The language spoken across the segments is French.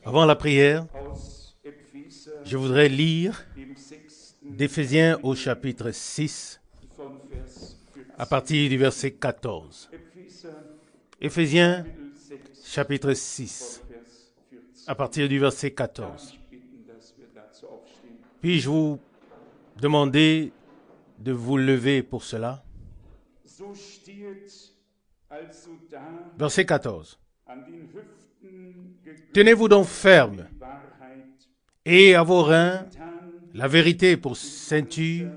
Avant la prière, je voudrais lire d'Éphésiens au chapitre 6, à partir du verset 14. Éphésiens, chapitre 6, à partir du verset 14. Puis-je vous demander de vous lever pour cela? Verset 14. Tenez-vous donc ferme, et à vos reins la vérité pour ceinture.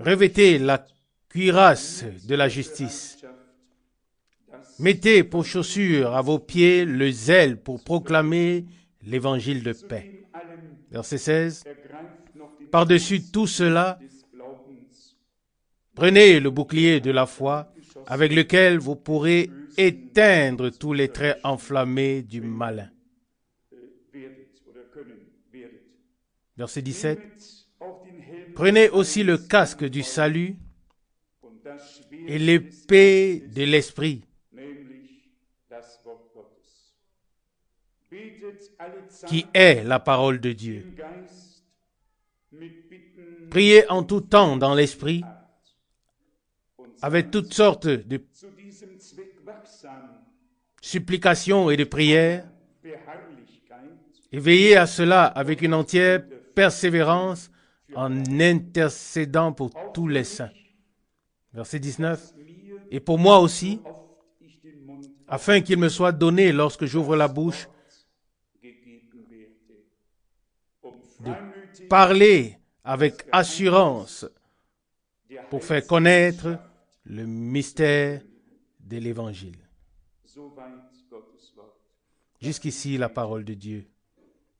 Revêtez la cuirasse de la justice. Mettez pour chaussure à vos pieds le zèle pour proclamer l'évangile de paix. Verset 16. Par-dessus tout cela, prenez le bouclier de la foi, avec lequel vous pourrez éteindre tous les traits enflammés du malin. Verset 17. Prenez aussi le casque du salut et l'épée de l'esprit, qui est la parole de Dieu. Priez en tout temps dans l'esprit, avec toutes sortes de supplications et de prières, et veillez à cela avec une entière persévérance en intercédant pour tous les saints. Verset 19. Et pour moi aussi, afin qu'il me soit donné lorsque j'ouvre la bouche, de parler avec assurance pour faire connaître le mystère de l'Évangile. Jusqu'ici, la parole de Dieu.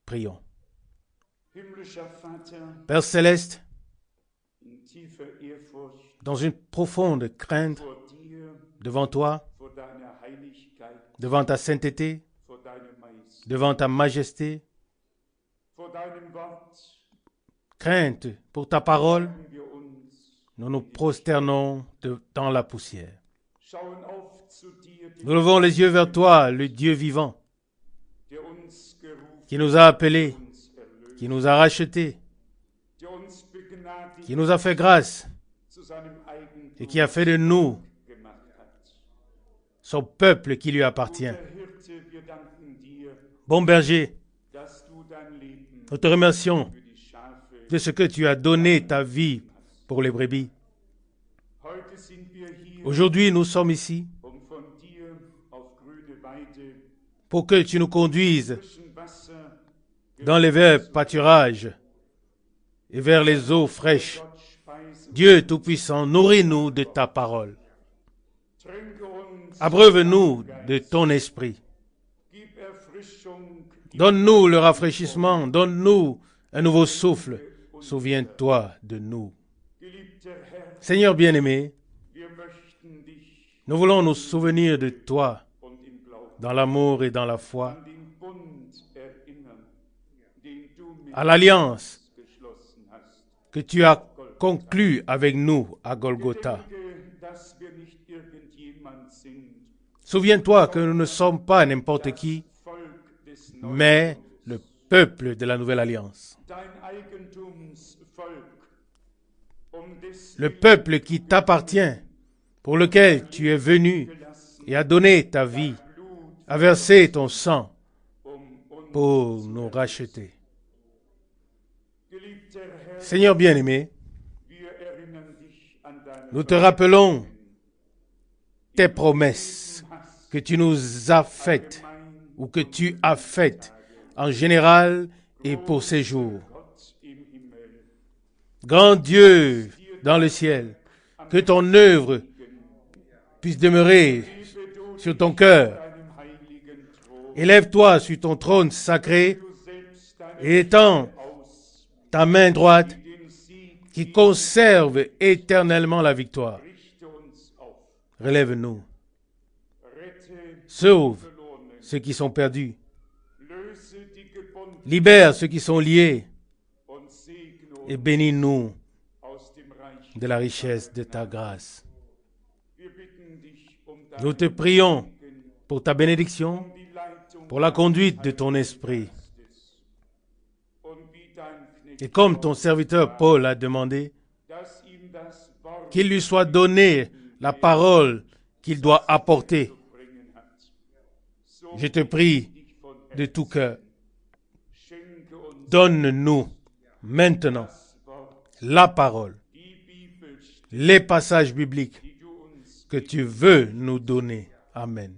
Prions. Père céleste, dans une profonde crainte devant toi, devant ta sainteté, devant ta majesté, crainte pour ta parole, nous nous prosternons dans la poussière. Nous levons les yeux vers toi, le Dieu vivant, qui nous a appelés, qui nous a rachetés, qui nous a fait grâce et qui a fait de nous son peuple qui lui appartient. Bon berger, nous te remercions de ce que tu as donné ta vie pour les brebis. Aujourd'hui, nous sommes ici pour que tu nous conduises dans les verts pâturages et vers les eaux fraîches. Dieu Tout-Puissant, nourris-nous de ta parole. Abreuve-nous de ton esprit. Donne-nous le rafraîchissement, donne-nous un nouveau souffle. Souviens-toi de nous. Seigneur bien-aimé, nous voulons nous souvenir de toi dans l'amour et dans la foi, à l'alliance que tu as conclue avec nous à Golgotha. Souviens-toi que nous ne sommes pas n'importe qui, mais le peuple de la nouvelle alliance. Le peuple qui t'appartient, pour lequel tu es venu et as donné ta vie, a versé ton sang pour nous racheter. Seigneur bien-aimé, nous te rappelons tes promesses que tu nous as faites ou que tu as faites en général et pour ces jours. Grand Dieu dans le ciel, que ton œuvre puisse demeurer sur ton cœur. Élève-toi sur ton trône sacré et étends ta main droite qui conserve éternellement la victoire. Relève-nous. Sauve ceux qui sont perdus. Libère ceux qui sont liés. Et bénis-nous de la richesse de ta grâce. Nous te prions pour ta bénédiction, pour la conduite de ton esprit. Et comme ton serviteur Paul a demandé, qu'il lui soit donné la parole qu'il doit apporter. Je te prie de tout cœur, donne-nous maintenant la parole, les passages bibliques que tu veux nous donner. Amen.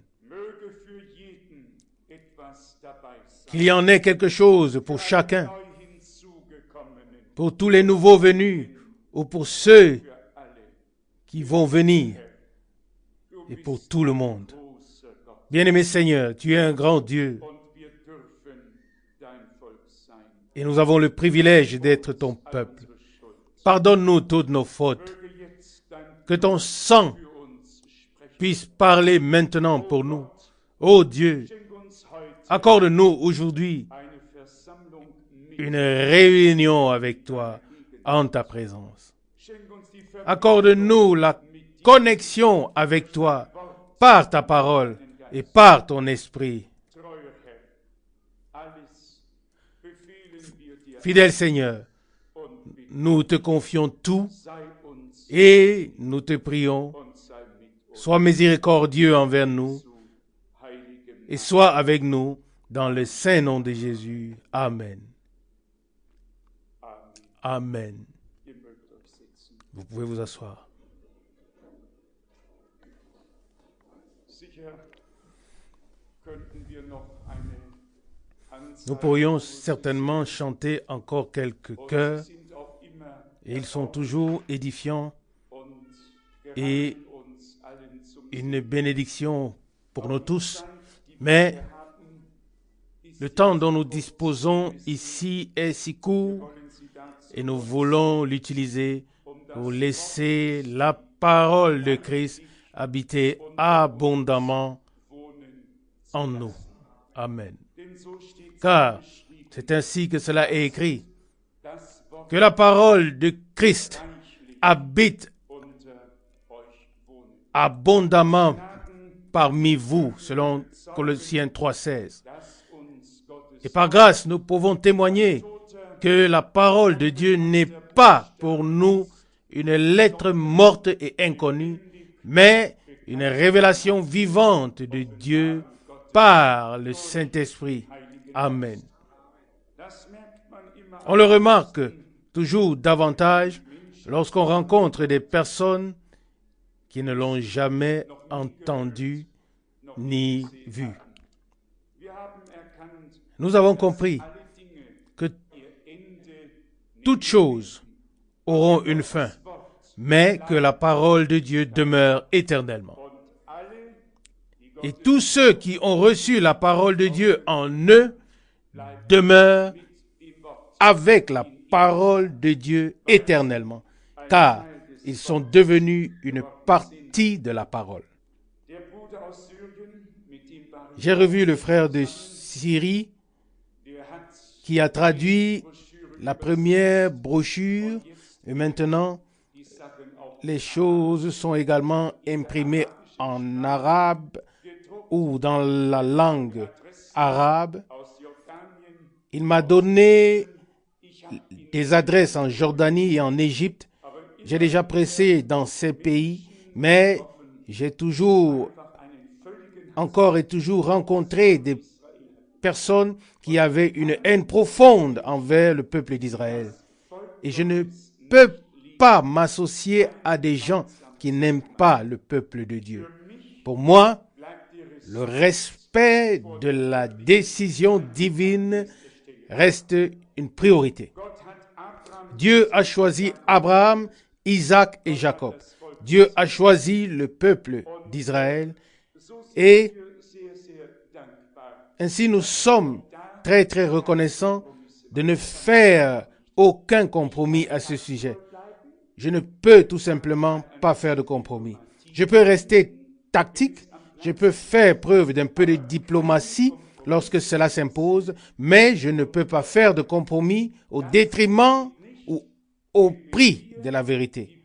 Qu'il y en ait quelque chose pour chacun, pour tous les nouveaux venus ou pour ceux qui vont venir et pour tout le monde. Bien-aimé Seigneur, tu es un grand Dieu et nous avons le privilège d'être ton peuple. Pardonne-nous toutes nos fautes. Que ton sang puisse parler maintenant pour nous. Ô Dieu, accorde-nous aujourd'hui une réunion avec toi en ta présence. Accorde-nous la connexion avec toi par ta parole et par ton esprit. Fidèle Seigneur, nous te confions tout et nous te prions. Sois miséricordieux envers nous et sois avec nous dans le saint nom de Jésus. Amen. Amen. Vous pouvez vous asseoir. Nous pourrions certainement chanter encore quelques chœurs et ils sont toujours édifiants et une bénédiction pour nous tous. Mais le temps dont nous disposons ici est si court et nous voulons l'utiliser pour laisser la parole de Christ habiter abondamment en nous. Amen. Car c'est ainsi que cela est écrit, que la parole de Christ habite abondamment parmi vous, selon Colossiens 3,16. Et par grâce, nous pouvons témoigner que la parole de Dieu n'est pas pour nous une lettre morte et inconnue, mais une révélation vivante de Dieu par le Saint-Esprit. Amen. On le remarque toujours davantage lorsqu'on rencontre des personnes qui ne l'ont jamais entendu ni vu. Nous avons compris que toutes choses auront une fin, mais que la parole de Dieu demeure éternellement. Et tous ceux qui ont reçu la parole de Dieu en eux demeurent avec la parole de Dieu éternellement, car ils sont devenus une partie de la parole. J'ai revu le frère de Syrie qui a traduit la première brochure et maintenant les choses sont également imprimées en arabe ou dans la langue arabe. Il m'a donné des adresses en Jordanie et en Égypte. J'ai déjà prêché dans ces pays, mais j'ai toujours rencontré des personnes qui avaient une haine profonde envers le peuple d'Israël. Et je ne peux pas m'associer à des gens qui n'aiment pas le peuple de Dieu. Pour moi, le respect de la décision divine reste une priorité. Dieu a choisi Abraham, Isaac et Jacob. Dieu a choisi le peuple d'Israël et ainsi nous sommes très très reconnaissants de ne faire aucun compromis à ce sujet. Je ne peux tout simplement pas faire de compromis. Je peux rester tactique, je peux faire preuve d'un peu de diplomatie lorsque cela s'impose, mais je ne peux pas faire de compromis au détriment ou au prix de la vérité.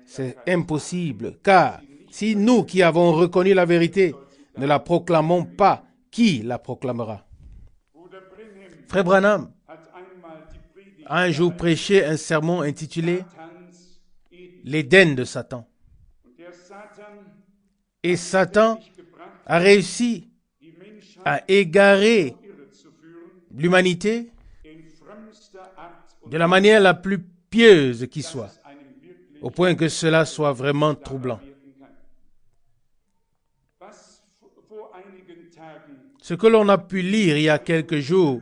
C'est impossible, car Si nous qui avons reconnu la vérité ne la proclamons pas, qui la proclamera? Frère Branham a un jour prêché un sermon intitulé « L'Éden de Satan ». Et Satan a réussi à égarer l'humanité de la manière la plus pieuse qui soit, au point que cela soit vraiment troublant. Ce que l'on a pu lire il y a quelques jours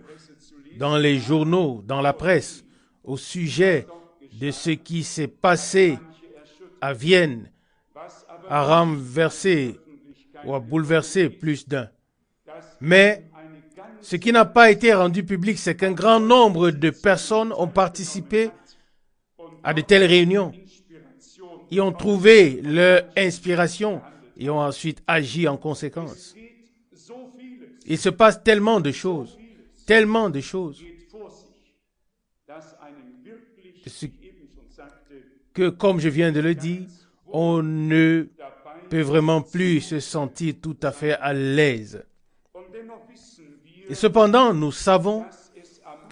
dans les journaux, dans la presse, au sujet de ce qui s'est passé à Vienne, a renversé ou a bouleversé plus d'un. Mais ce qui n'a pas été rendu public, c'est qu'un grand nombre de personnes ont participé à de telles réunions. Ils ont trouvé leur inspiration et ont ensuite agi en conséquence. Il se passe tellement de choses que, comme je viens de le dire, on ne peut vraiment plus se sentir tout à fait à l'aise. Et cependant, nous savons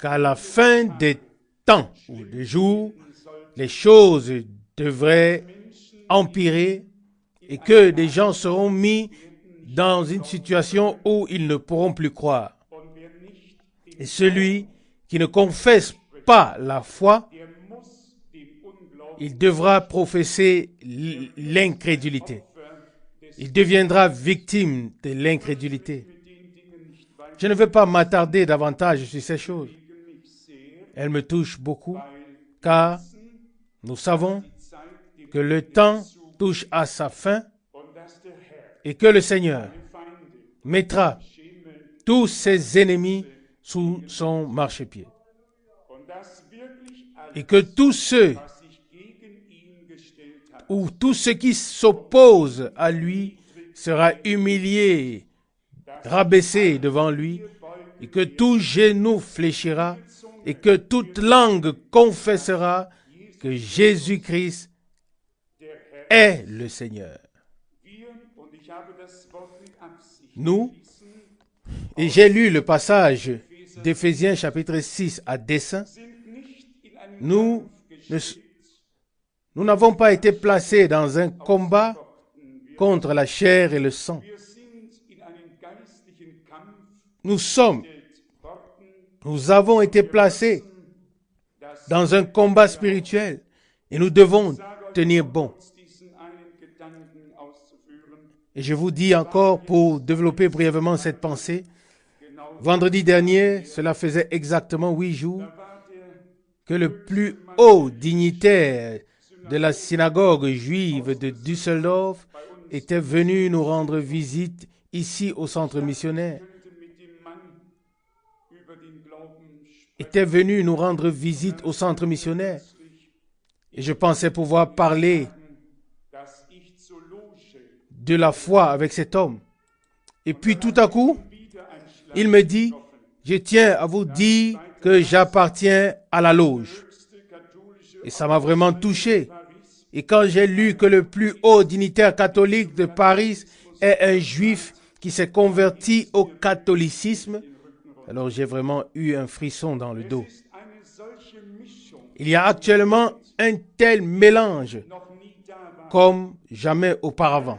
qu'à la fin des temps ou des jours, les choses devraient empirer et que des gens seront mis dans une situation où ils ne pourront plus croire. Et celui qui ne confesse pas la foi, il devra professer l'incrédulité. Il deviendra victime de l'incrédulité. Je ne veux pas m'attarder davantage sur ces choses. Elles me touchent beaucoup, car nous savons que le temps touche à sa fin et que le Seigneur mettra tous ses ennemis sous son marchepied. Et que tous ceux ou tout ce qui s'oppose à lui sera humilié, rabaissé devant lui, et que tout genou fléchira, et que toute langue confessera que Jésus-Christ est le Seigneur. Nous, et j'ai lu le passage d'Éphésiens chapitre 6 à dessein, nous n'avons pas été placés dans un combat contre la chair et le sang. Nous avons été placés dans un combat spirituel et nous devons tenir bon. Et je vous dis encore, pour développer brièvement cette pensée, vendredi dernier, cela faisait exactement 8 jours que le plus haut dignitaire de la synagogue juive de Düsseldorf était venu nous rendre visite ici au centre missionnaire. Et je pensais pouvoir parler de la foi avec cet homme. Et puis tout à coup, il me dit, je tiens à vous dire que j'appartiens à la loge. Et ça m'a vraiment touché. Et quand j'ai lu que le plus haut dignitaire catholique de Paris est un juif qui s'est converti au catholicisme, alors j'ai vraiment eu un frisson dans le dos. Il y a actuellement un tel mélange comme jamais auparavant.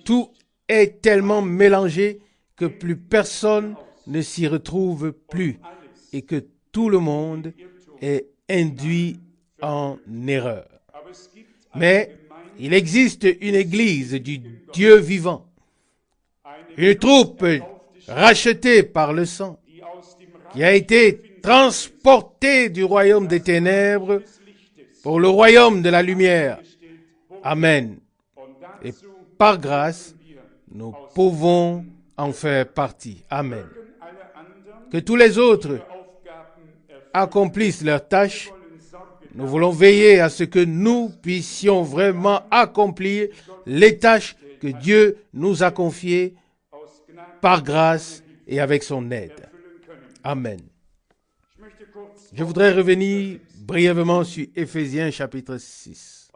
Tout est tellement mélangé que plus personne ne s'y retrouve plus et que tout le monde est induit en erreur. Mais il existe une église du Dieu vivant, une troupe rachetée par le sang, qui a été transportée du royaume des ténèbres pour le royaume de la lumière. Amen. Et par grâce, nous pouvons en faire partie. Amen. Que tous les autres accomplissent leurs tâches. Nous voulons veiller à ce que nous puissions vraiment accomplir les tâches que Dieu nous a confiées par grâce et avec son aide. Amen. Je voudrais revenir brièvement sur Éphésiens chapitre 6.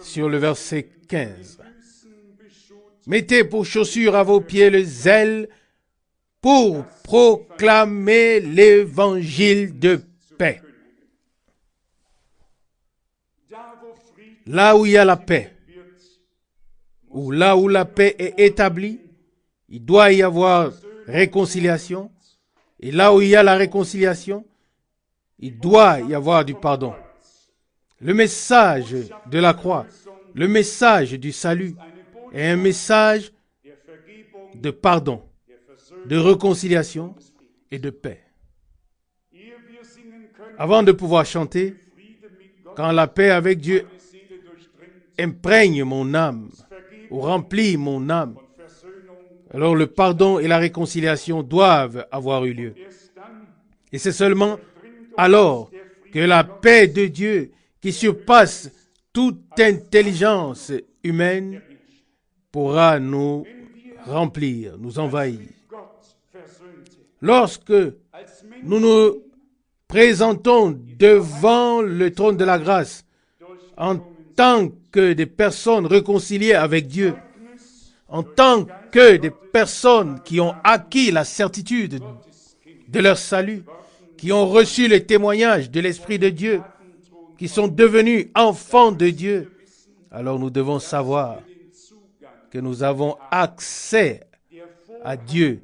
sur le verset 15. Mettez pour chaussure à vos pieds le zèle pour proclamer l'évangile de paix. Là où il y a la paix, ou là où la paix est établie, il doit y avoir réconciliation. Et là où il y a la réconciliation, il doit y avoir du pardon. Le message de la croix, le message du salut est un message de pardon, de réconciliation et de paix. Avant de pouvoir chanter, quand la paix avec Dieu imprègne mon âme, ou remplit mon âme, alors le pardon et la réconciliation doivent avoir eu lieu. Et c'est seulement alors que la paix de Dieu, qui surpasse toute intelligence humaine, pourra nous remplir, nous envahir. Lorsque nous nous présentons devant le trône de la grâce en tant que des personnes réconciliées avec Dieu, en tant que des personnes qui ont acquis la certitude de leur salut, qui ont reçu le témoignage de l'Esprit de Dieu, qui sont devenus enfants de Dieu, alors nous devons savoir que nous avons accès à Dieu.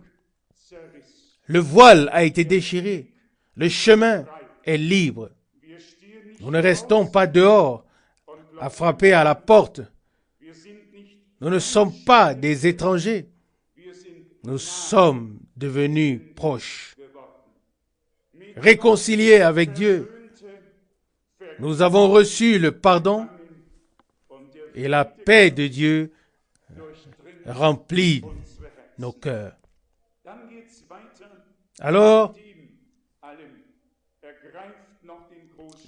Le voile a été déchiré, le chemin est libre. Nous ne restons pas dehors à frapper à la porte. Nous ne sommes pas des étrangers. Nous sommes devenus proches, réconciliés avec Dieu. Nous avons reçu le pardon et la paix de Dieu remplit nos cœurs. Alors,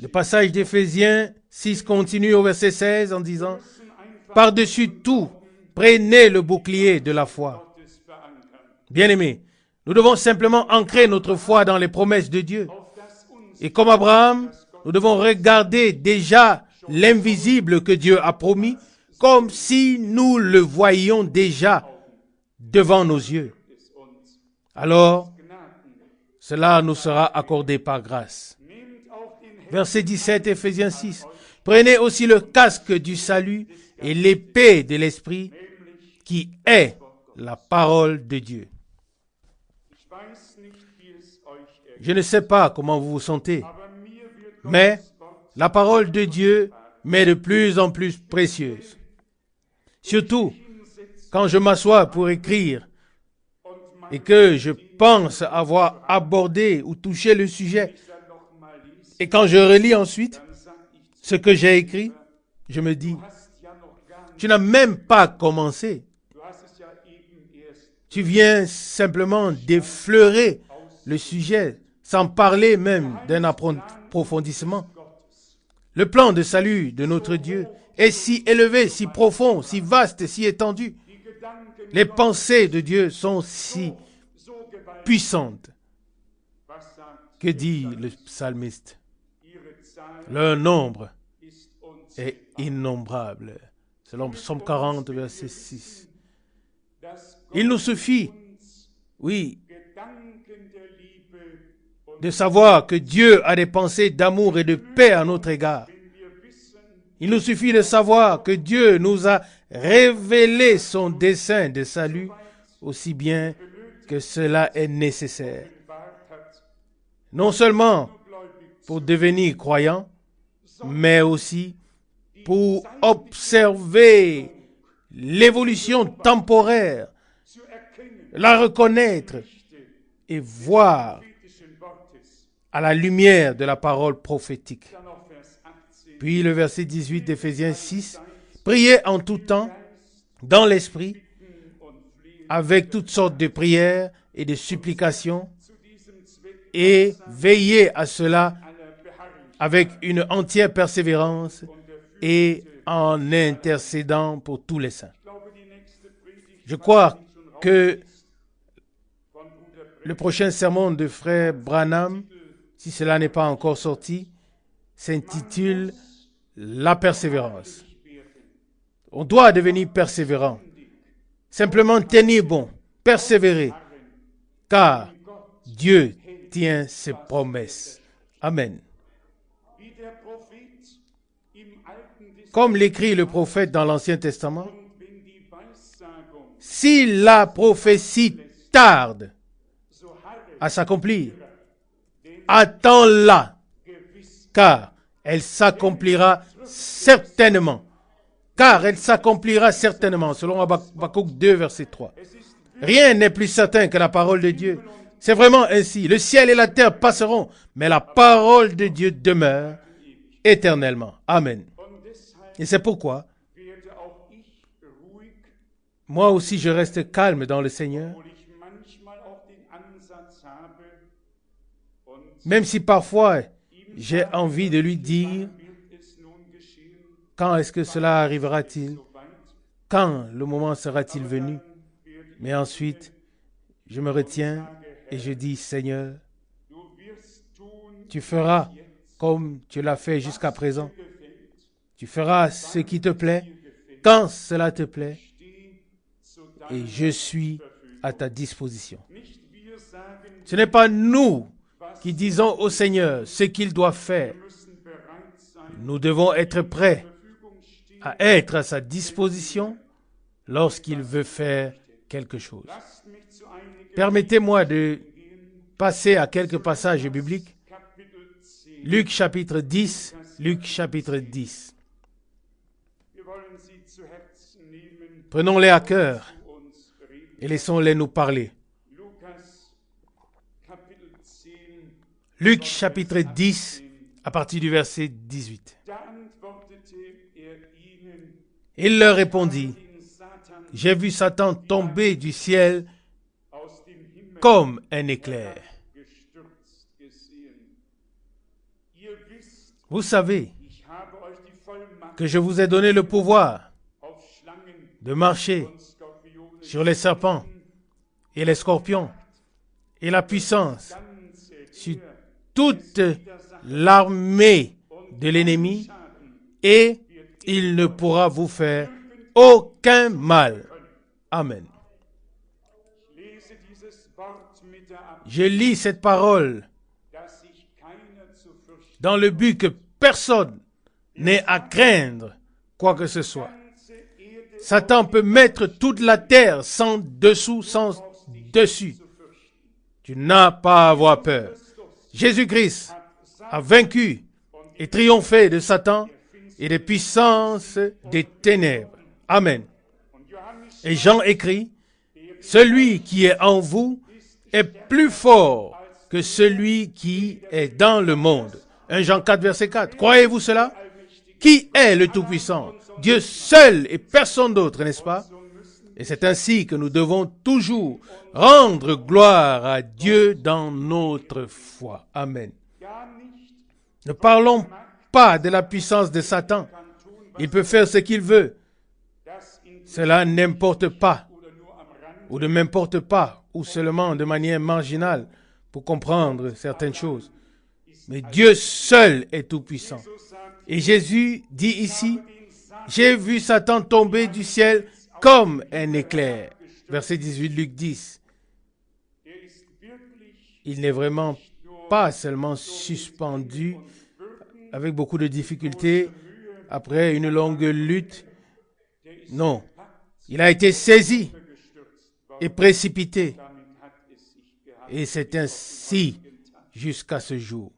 le passage d'Éphésiens 6 continue au verset 16 en disant « Par-dessus tout, prenez le bouclier de la foi. » Bien-aimés, nous devons simplement ancrer notre foi dans les promesses de Dieu. Et comme Abraham, nous devons regarder déjà l'invisible que Dieu a promis, comme si nous le voyions déjà devant nos yeux. Alors, cela nous sera accordé par grâce. Verset 17, Éphésiens 6. Prenez aussi le casque du salut et l'épée de l'Esprit, qui est la parole de Dieu. Je ne sais pas comment vous vous sentez, mais la parole de Dieu m'est de plus en plus précieuse. Surtout quand je m'assois pour écrire et que je pense avoir abordé ou touché le sujet. Et quand je relis ensuite ce que j'ai écrit, je me dis, tu n'as même pas commencé. Tu viens simplement d'effleurer le sujet sans parler même d'un approfondissement. Le plan de salut de notre Dieu est si élevé, si profond, si vaste, si étendu. Les pensées de Dieu sont si puissantes. Que dit le psalmiste? Leur nombre est innombrable. Selon Psaume 40, verset 6. Il nous suffit, oui, de savoir que Dieu a des pensées d'amour et de paix à notre égard. Il nous suffit de savoir que Dieu nous a révélé son dessein de salut aussi bien que cela est nécessaire. Non seulement pour devenir croyant, mais aussi pour observer l'évolution temporaire, la reconnaître et voir à la lumière de la parole prophétique. Puis le verset 18 d'Éphésiens 6, « Priez en tout temps, dans l'esprit, avec toutes sortes de prières et de supplications, et veillez à cela avec une entière persévérance et en intercédant pour tous les saints. » Je crois que le prochain sermon de frère Branham, si cela n'est pas encore sorti, s'intitule « La persévérance ». On doit devenir persévérant. Simplement tenir bon, persévérer, car Dieu tient ses promesses. Amen. Comme l'écrit le prophète dans l'Ancien Testament, si la prophétie tarde à s'accomplir, attends-la, car elle s'accomplira certainement. Car elle s'accomplira certainement, selon Habakkuk 2, verset 3. Rien n'est plus certain que la parole de Dieu. C'est vraiment ainsi. Le ciel et la terre passeront, mais la parole de Dieu demeure éternellement. Amen. Et c'est pourquoi, moi aussi je reste calme dans le Seigneur, même si parfois j'ai envie de lui dire, quand est-ce que cela arrivera-t-il? Quand le moment sera-t-il venu? Mais ensuite, je me retiens et je dis, Seigneur, tu feras comme tu l'as fait jusqu'à présent. Tu feras ce qui te plaît, quand cela te plaît, et je suis à ta disposition. Ce n'est pas nous qui disons au Seigneur ce qu'il doit faire. Nous devons être prêts à être à sa disposition lorsqu'il veut faire quelque chose. Permettez-moi de passer à quelques passages bibliques. Luc chapitre 10, Luc chapitre 10. Prenons-les à cœur et laissons-les nous parler. Luc chapitre 10, à partir du verset 18. Il leur répondit, « J'ai vu Satan tomber du ciel comme un éclair. Vous savez que je vous ai donné le pouvoir de marcher sur les serpents et les scorpions et la puissance sur toute l'armée de l'ennemi et il ne pourra vous faire aucun mal. » Amen. Je lis cette parole dans le but que personne n'ait à craindre quoi que ce soit. Satan peut mettre toute la terre sans dessous, sans dessus. Tu n'as pas à avoir peur. Jésus-Christ a vaincu et triomphé de Satan et des puissances des ténèbres. Amen. Et Jean écrit, « Celui qui est en vous est plus fort que celui qui est dans le monde. » 1 Jean 4, verset 4. Croyez-vous cela? Qui est le Tout-Puissant? Dieu seul et personne d'autre, n'est-ce pas? Et c'est ainsi que nous devons toujours rendre gloire à Dieu dans notre foi. Amen. Ne parlons pas de la puissance de Satan. Il peut faire ce qu'il veut. Cela n'importe pas, ou ne m'importe pas, ou seulement de manière marginale pour comprendre certaines choses. Mais Dieu seul est tout-puissant. Et Jésus dit ici, « J'ai vu Satan tomber du ciel comme un éclair. » Verset 18, Luc 10. Il n'est vraiment pas seulement suspendu avec beaucoup de difficultés après une longue lutte. Non, il a été saisi et précipité. Et c'est ainsi jusqu'à ce jour.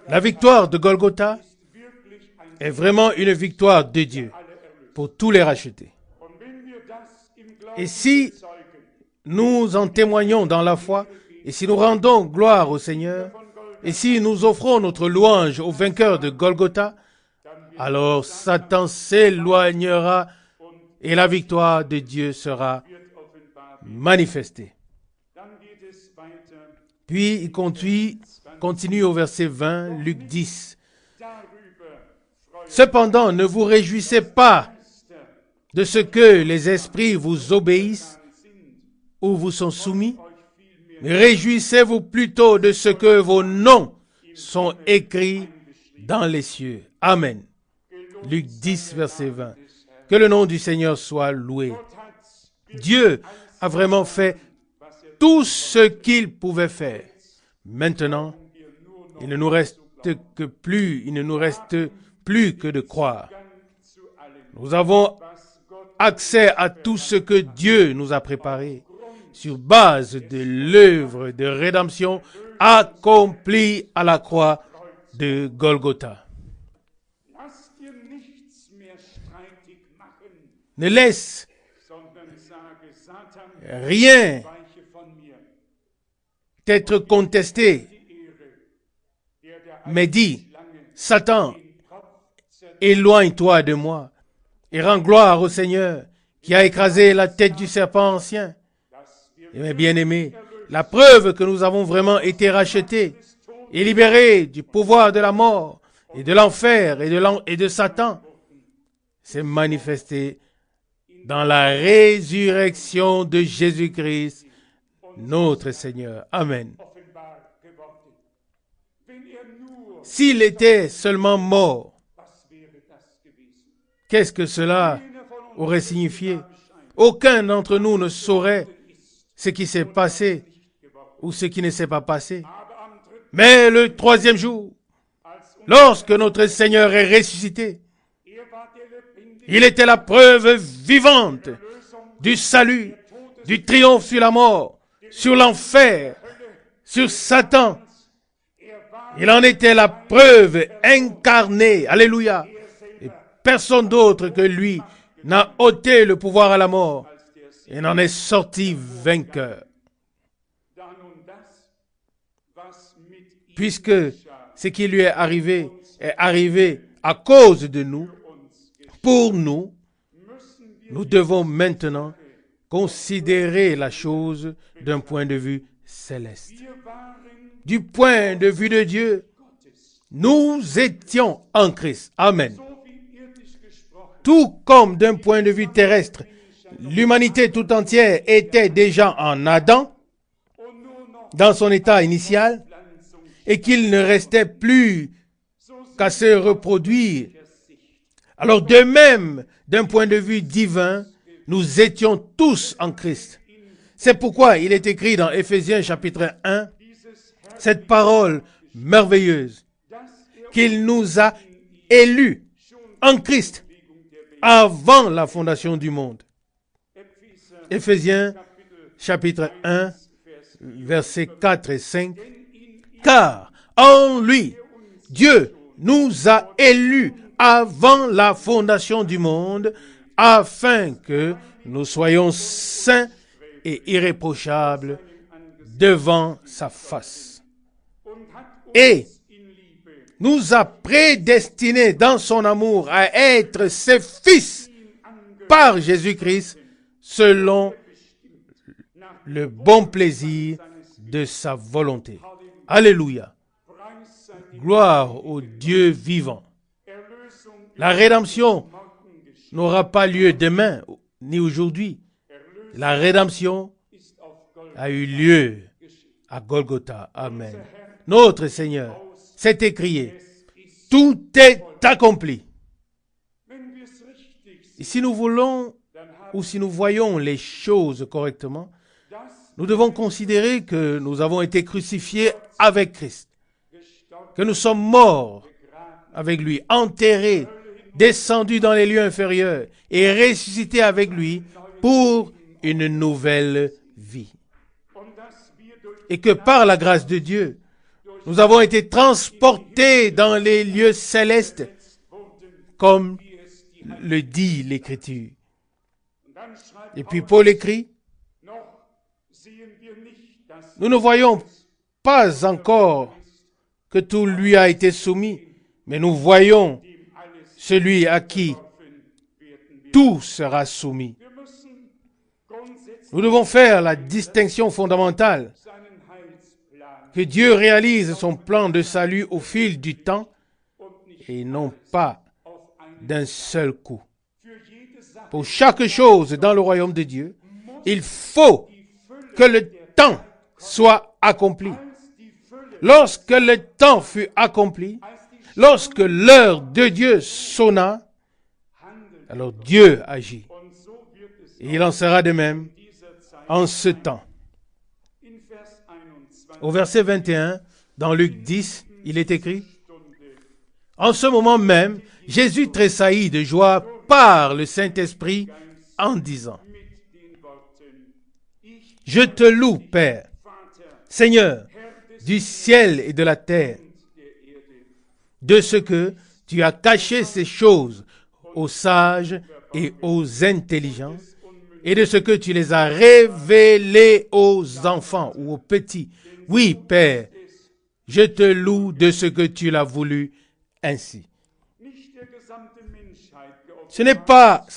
La victoire de Golgotha est vraiment une victoire de Dieu pour tous les rachetés. Et si nous en témoignons dans la foi, et si nous rendons gloire au Seigneur, et si nous offrons notre louange au vainqueur de Golgotha, alors Satan s'éloignera et la victoire de Dieu sera manifestée. Puis il continue au verset 20, Luc 10. Cependant, ne vous réjouissez pas de ce que les esprits vous obéissent ou vous sont soumis, mais réjouissez-vous plutôt de ce que vos noms sont écrits dans les cieux. Amen. Luc 10, verset 20. Que le nom du Seigneur soit loué. Dieu a vraiment fait tout ce qu'il pouvait faire. Maintenant, il ne nous reste plus que de croire. Nous avons accès à tout ce que Dieu nous a préparé sur base de l'œuvre de rédemption accomplie à la croix de Golgotha. Ne laisse rien t'être contesté, mais dis, Satan, éloigne-toi de moi et rends gloire au Seigneur qui a écrasé la tête du serpent ancien. Et mes bien-aimés, la preuve que nous avons vraiment été rachetés et libérés du pouvoir de la mort et de l'enfer et de Satan s'est manifestée dans la résurrection de Jésus-Christ, notre Seigneur. Amen. S'il était seulement mort, qu'est-ce que cela aurait signifié? Aucun d'entre nous ne saurait ce qui s'est passé ou ce qui ne s'est pas passé. Mais le troisième jour, lorsque notre Seigneur est ressuscité, il était la preuve vivante du salut, du triomphe sur la mort, sur l'enfer, sur Satan. Il en était la preuve incarnée. Alléluia. Et personne d'autre que lui n'a ôté le pouvoir à la mort et n'en est sorti vainqueur. Puisque ce qui lui est arrivé à cause de nous, pour nous, nous devons maintenant considérer la chose d'un point de vue céleste. Du point de vue de Dieu, nous étions en Christ. Amen. Tout comme d'un point de vue terrestre, l'humanité tout entière était déjà en Adam, dans son état initial, et qu'il ne restait plus qu'à se reproduire. Alors de même, d'un point de vue divin, nous étions tous en Christ. C'est pourquoi il est écrit dans Éphésiens chapitre 1, cette parole merveilleuse, qu'il nous a élus en Christ avant la fondation du monde. Éphésiens chapitre 1, versets 4 et 5. Car en lui, Dieu nous a élus avant la fondation du monde, afin que nous soyons saints et irréprochables devant sa face. Et nous a prédestinés dans son amour à être ses fils par Jésus-Christ, selon le bon plaisir de sa volonté. Alléluia. Gloire au Dieu vivant. La rédemption n'aura pas lieu demain ni aujourd'hui. La rédemption a eu lieu à Golgotha. Amen. Notre Seigneur s'est écrié, tout est accompli. Et si nous voulons ou si nous voyons les choses correctement, nous devons considérer que nous avons été crucifiés avec Christ, que nous sommes morts avec lui, enterrés, descendus dans les lieux inférieurs et ressuscités avec lui pour une nouvelle vie. Et que par la grâce de Dieu, nous avons été transportés dans les lieux célestes, comme le dit l'Écriture. Et puis Paul écrit, nous ne voyons pas encore que tout lui a été soumis, mais nous voyons celui à qui tout sera soumis. Nous devons faire la distinction fondamentale que Dieu réalise son plan de salut au fil du temps et non pas d'un seul coup. Pour chaque chose dans le royaume de Dieu, il faut que le temps soit accompli. Lorsque le temps fut accompli, lorsque l'heure de Dieu sonna, Alors Dieu agit. Et il en sera de même en ce temps. Au verset 21, dans Luc 10, il est écrit: en ce moment même, Jésus tressaillit de joie par le Saint-Esprit en disant: je te loue, Père, Seigneur du ciel et de la terre, de ce que tu as caché ces choses aux sages et aux intelligents, et de ce que tu les as révélées aux enfants ou aux petits. Oui, Père, je te loue de ce que tu l'as voulu ainsi. Ça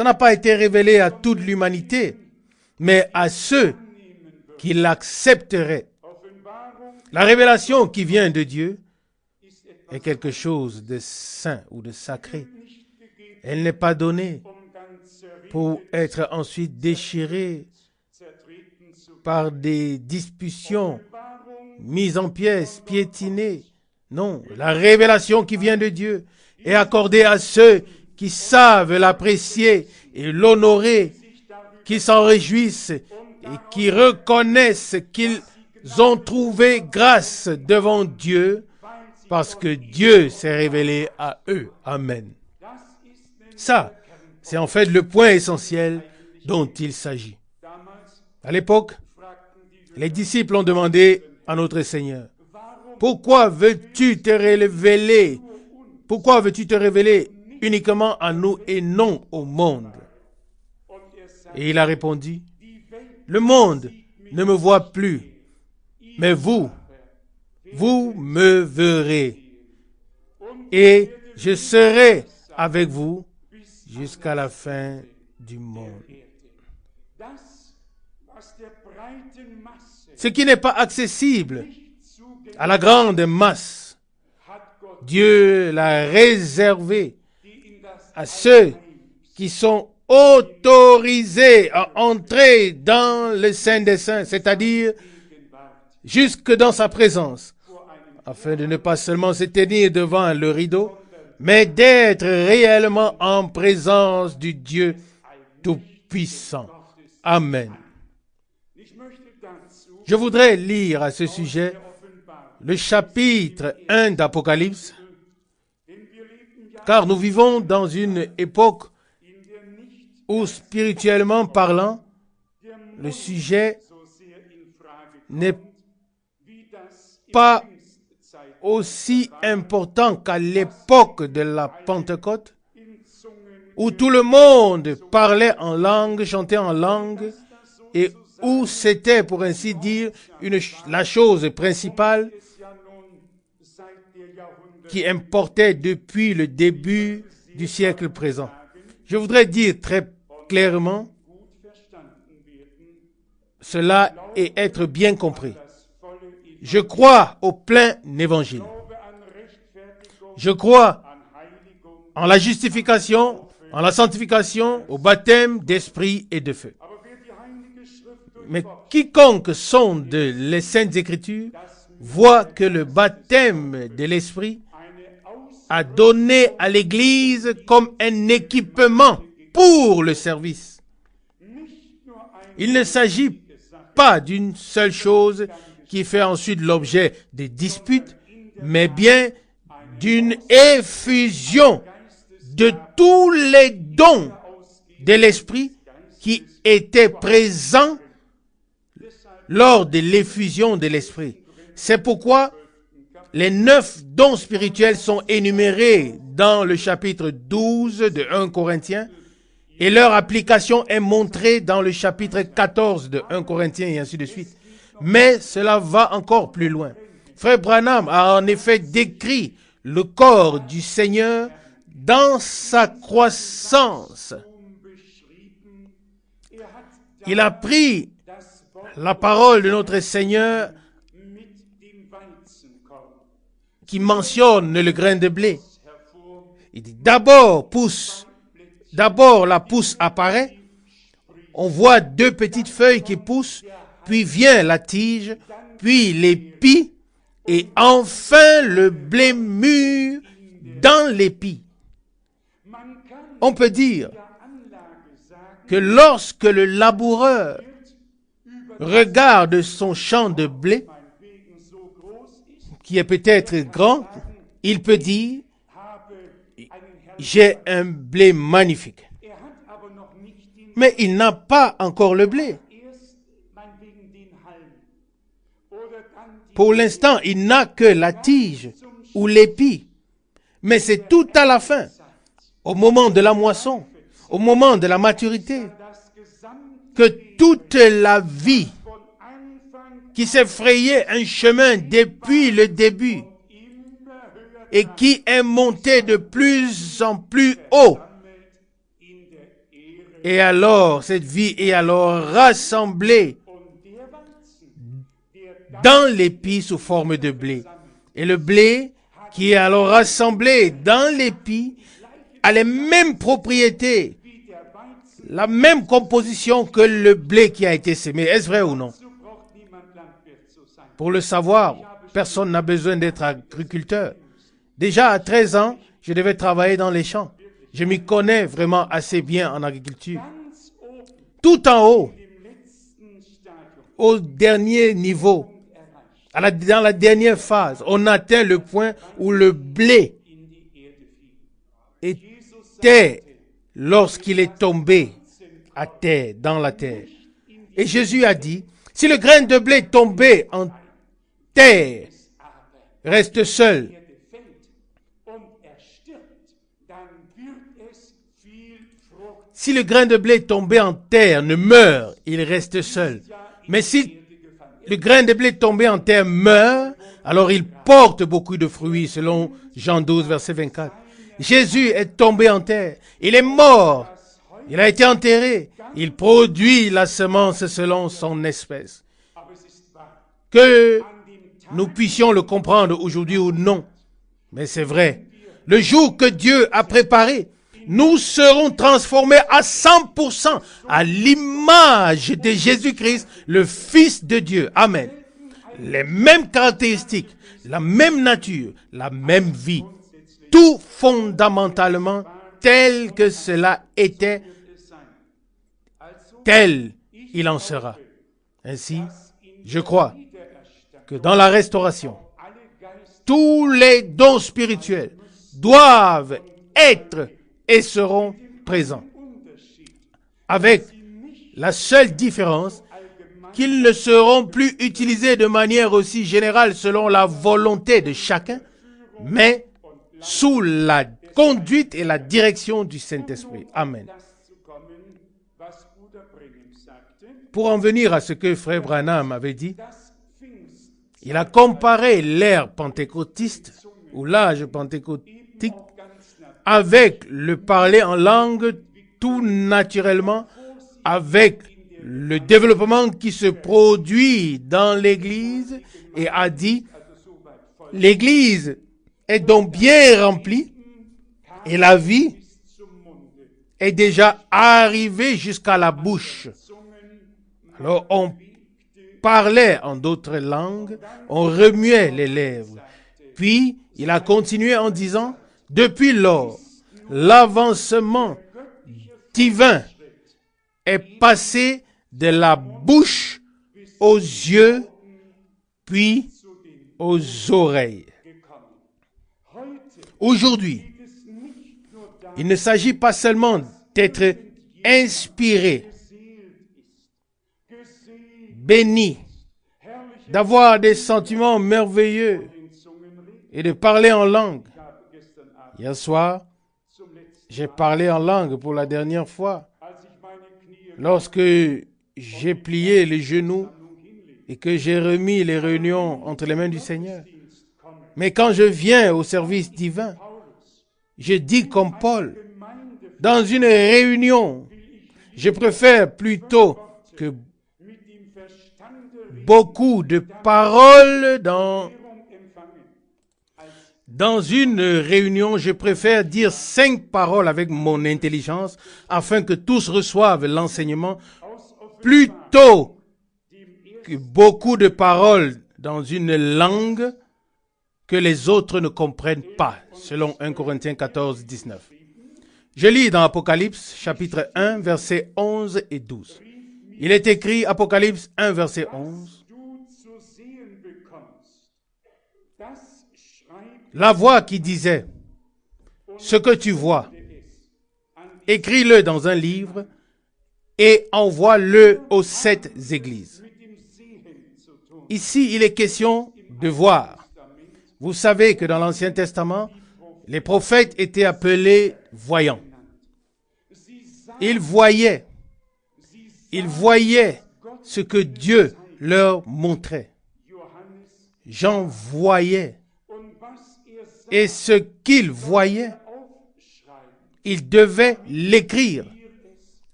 n'a pas été révélé à toute l'humanité, mais à ceux qui l'accepteraient. La révélation qui vient de Dieu est quelque chose de saint ou de sacré. Elle n'est pas donnée pour être ensuite déchirée par des discussions, mises en pièces, piétinées. Non, la révélation qui vient de Dieu est accordée à ceux qui savent l'apprécier et l'honorer, qui s'en réjouissent et qui reconnaissent qu'ils ont trouvé grâce devant Dieu parce que Dieu s'est révélé à eux. Amen. Ça, c'est en fait le point essentiel dont il s'agit. À l'époque, les disciples ont demandé à notre Seigneur: pourquoi veux-tu te révéler? Pourquoi veux-tu te révéler uniquement à nous et non au monde? Et il a répondu: le monde ne me voit plus, mais vous me verrez. Et je serai avec vous jusqu'à la fin du monde. Ce qui n'est pas accessible à la grande masse, Dieu l'a réservé à ceux qui sont autorisés à entrer dans le Saint des Saints, c'est-à-dire jusque dans sa présence, afin de ne pas seulement se tenir devant le rideau, mais d'être réellement en présence du Dieu Tout-Puissant. Amen. Je voudrais lire à ce sujet le chapitre 1 d'Apocalypse, car nous vivons dans une époque où, spirituellement parlant, le sujet n'est pas aussi important qu'à l'époque de la Pentecôte, où tout le monde parlait en langue, chantait en langue, et où c'était, pour ainsi dire, la chose principale qui importait depuis le début du siècle présent. Je voudrais dire très clairement cela et être bien compris. Je crois au plein évangile. Je crois en la justification, en la sanctification, au baptême d'esprit et de feu. Mais quiconque sonde les Saintes Écritures voit que le baptême de l'Esprit a donné à l'Église comme un équipement pour le service. Il ne s'agit pas d'une seule chose qui fait ensuite l'objet de disputes, mais bien d'une effusion de tous les dons de l'Esprit qui étaient présents lors de l'effusion de l'Esprit. C'est pourquoi les 9 dons spirituels sont énumérés dans le chapitre 12 de 1 Corinthiens et leur application est montrée dans le chapitre 14 de 1 Corinthiens et ainsi de suite. Mais cela va encore plus loin. Frère Branham a en effet décrit le corps du Seigneur dans sa croissance. Il a pris la parole de notre Seigneur qui mentionne le grain de blé. Il dit d'abord la pousse apparaît, on voit 2 petites feuilles qui poussent, puis vient la tige, puis l'épi, et enfin le blé mûr dans l'épi. On peut dire que lorsque le laboureur regarde son champ de blé, qui est peut-être grand, il peut dire, j'ai un blé magnifique. Mais il n'a pas encore le blé. Pour l'instant, il n'a que la tige ou l'épi. Mais c'est tout à la fin, au moment de la moisson, au moment de la maturité, que toute la vie qui s'est frayé un chemin depuis le début et qui est montée de plus en plus haut, et alors cette vie est alors rassemblée dans l'épi sous forme de blé. Et le blé qui est alors rassemblé dans l'épi a les mêmes propriétés, la même composition que le blé qui a été semé. Est-ce vrai ou non? Pour le savoir, personne n'a besoin d'être agriculteur. Déjà à 13 ans, je devais travailler dans les champs. Je m'y connais vraiment assez bien en agriculture. Tout en haut, au dernier niveau, dans la dernière phase, on atteint le point où le blé était lorsqu'il est tombé à terre, dans la terre. Et Jésus a dit, si le grain de blé tombé en terre reste seul, si le grain de blé tombé en terre ne meurt, il reste seul. Mais si le grain de blé tombé en terre meurt, alors il porte beaucoup de fruits, selon Jean 12, verset 24. Jésus est tombé en terre. Il est mort. Il a été enterré. Il produit la semence selon son espèce. Que nous puissions le comprendre aujourd'hui ou non. Mais c'est vrai. Le jour que Dieu a préparé, nous serons transformés à 100% à l'image de Jésus-Christ, le Fils de Dieu. Amen. Les mêmes caractéristiques, la même nature, la même vie. Tout fondamentalement tel que cela était, tel il en sera. Ainsi, je crois que dans la restauration, tous les dons spirituels doivent être et seront présents. Avec la seule différence qu'ils ne seront plus utilisés de manière aussi générale selon la volonté de chacun, mais sous la conduite et la direction du Saint-Esprit. Amen. Pour en venir à ce que Frère Branham avait dit, il a comparé l'ère pentecôtiste ou l'âge pentecôtique avec le parler en langue tout naturellement, avec le développement qui se produit dans l'Église, et a dit, l'Église est donc bien remplie et la vie est déjà arrivée jusqu'à la bouche. Alors on parlait en d'autres langues, on remuait les lèvres. Puis il a continué en disant, depuis lors, l'avancement divin est passé de la bouche aux yeux, puis aux oreilles. Aujourd'hui, il ne s'agit pas seulement d'être inspiré, béni, d'avoir des sentiments merveilleux et de parler en langue. Hier soir, j'ai parlé en langue pour la dernière fois. Lorsque j'ai plié les genoux et que j'ai remis les réunions entre les mains du Seigneur. Mais quand je viens au service divin, je dis comme Paul, dans une réunion, je préfère plutôt que beaucoup de paroles dans une réunion, je préfère dire 5 paroles avec mon intelligence afin que tous reçoivent l'enseignement plutôt que beaucoup de paroles dans une langue que les autres ne comprennent pas, selon 1 Corinthiens 14, 19. Je lis dans Apocalypse, chapitre 1, versets 11 et 12. Il est écrit, Apocalypse 1, verset 11. La voix qui disait, ce que tu vois, écris-le dans un livre et envoie-le aux 7 églises. Ici, il est question de voir. Vous savez que dans l'Ancien Testament, les prophètes étaient appelés voyants. Ils voyaient ce que Dieu leur montrait. Jean voyait. Et ce qu'il voyait, il devait l'écrire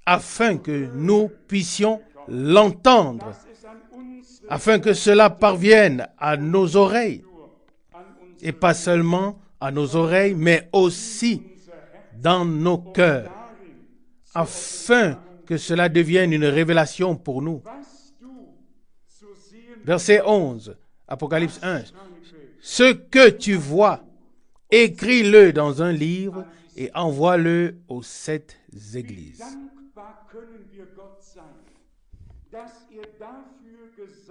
afin que nous puissions l'entendre, afin que cela parvienne à nos oreilles. Et pas seulement à nos oreilles, mais aussi dans nos cœurs, afin que cela devienne une révélation pour nous. Verset 11, Apocalypse 1. Ce que tu vois, écris-le dans un livre et envoie-le aux 7 églises.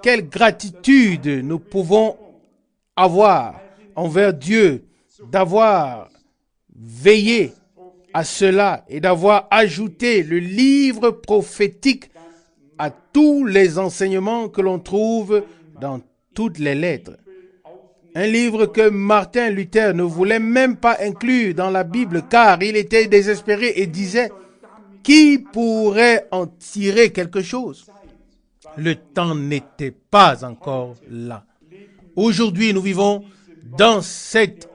Quelle gratitude nous pouvons avoir envers Dieu d'avoir veillé à cela et d'avoir ajouté le livre prophétique à tous les enseignements que l'on trouve dans toutes les lettres. Un livre que Martin Luther ne voulait même pas inclure dans la Bible car il était désespéré et disait « Qui pourrait en tirer quelque chose ?» Le temps n'était pas encore là. Aujourd'hui, nous vivons dans cette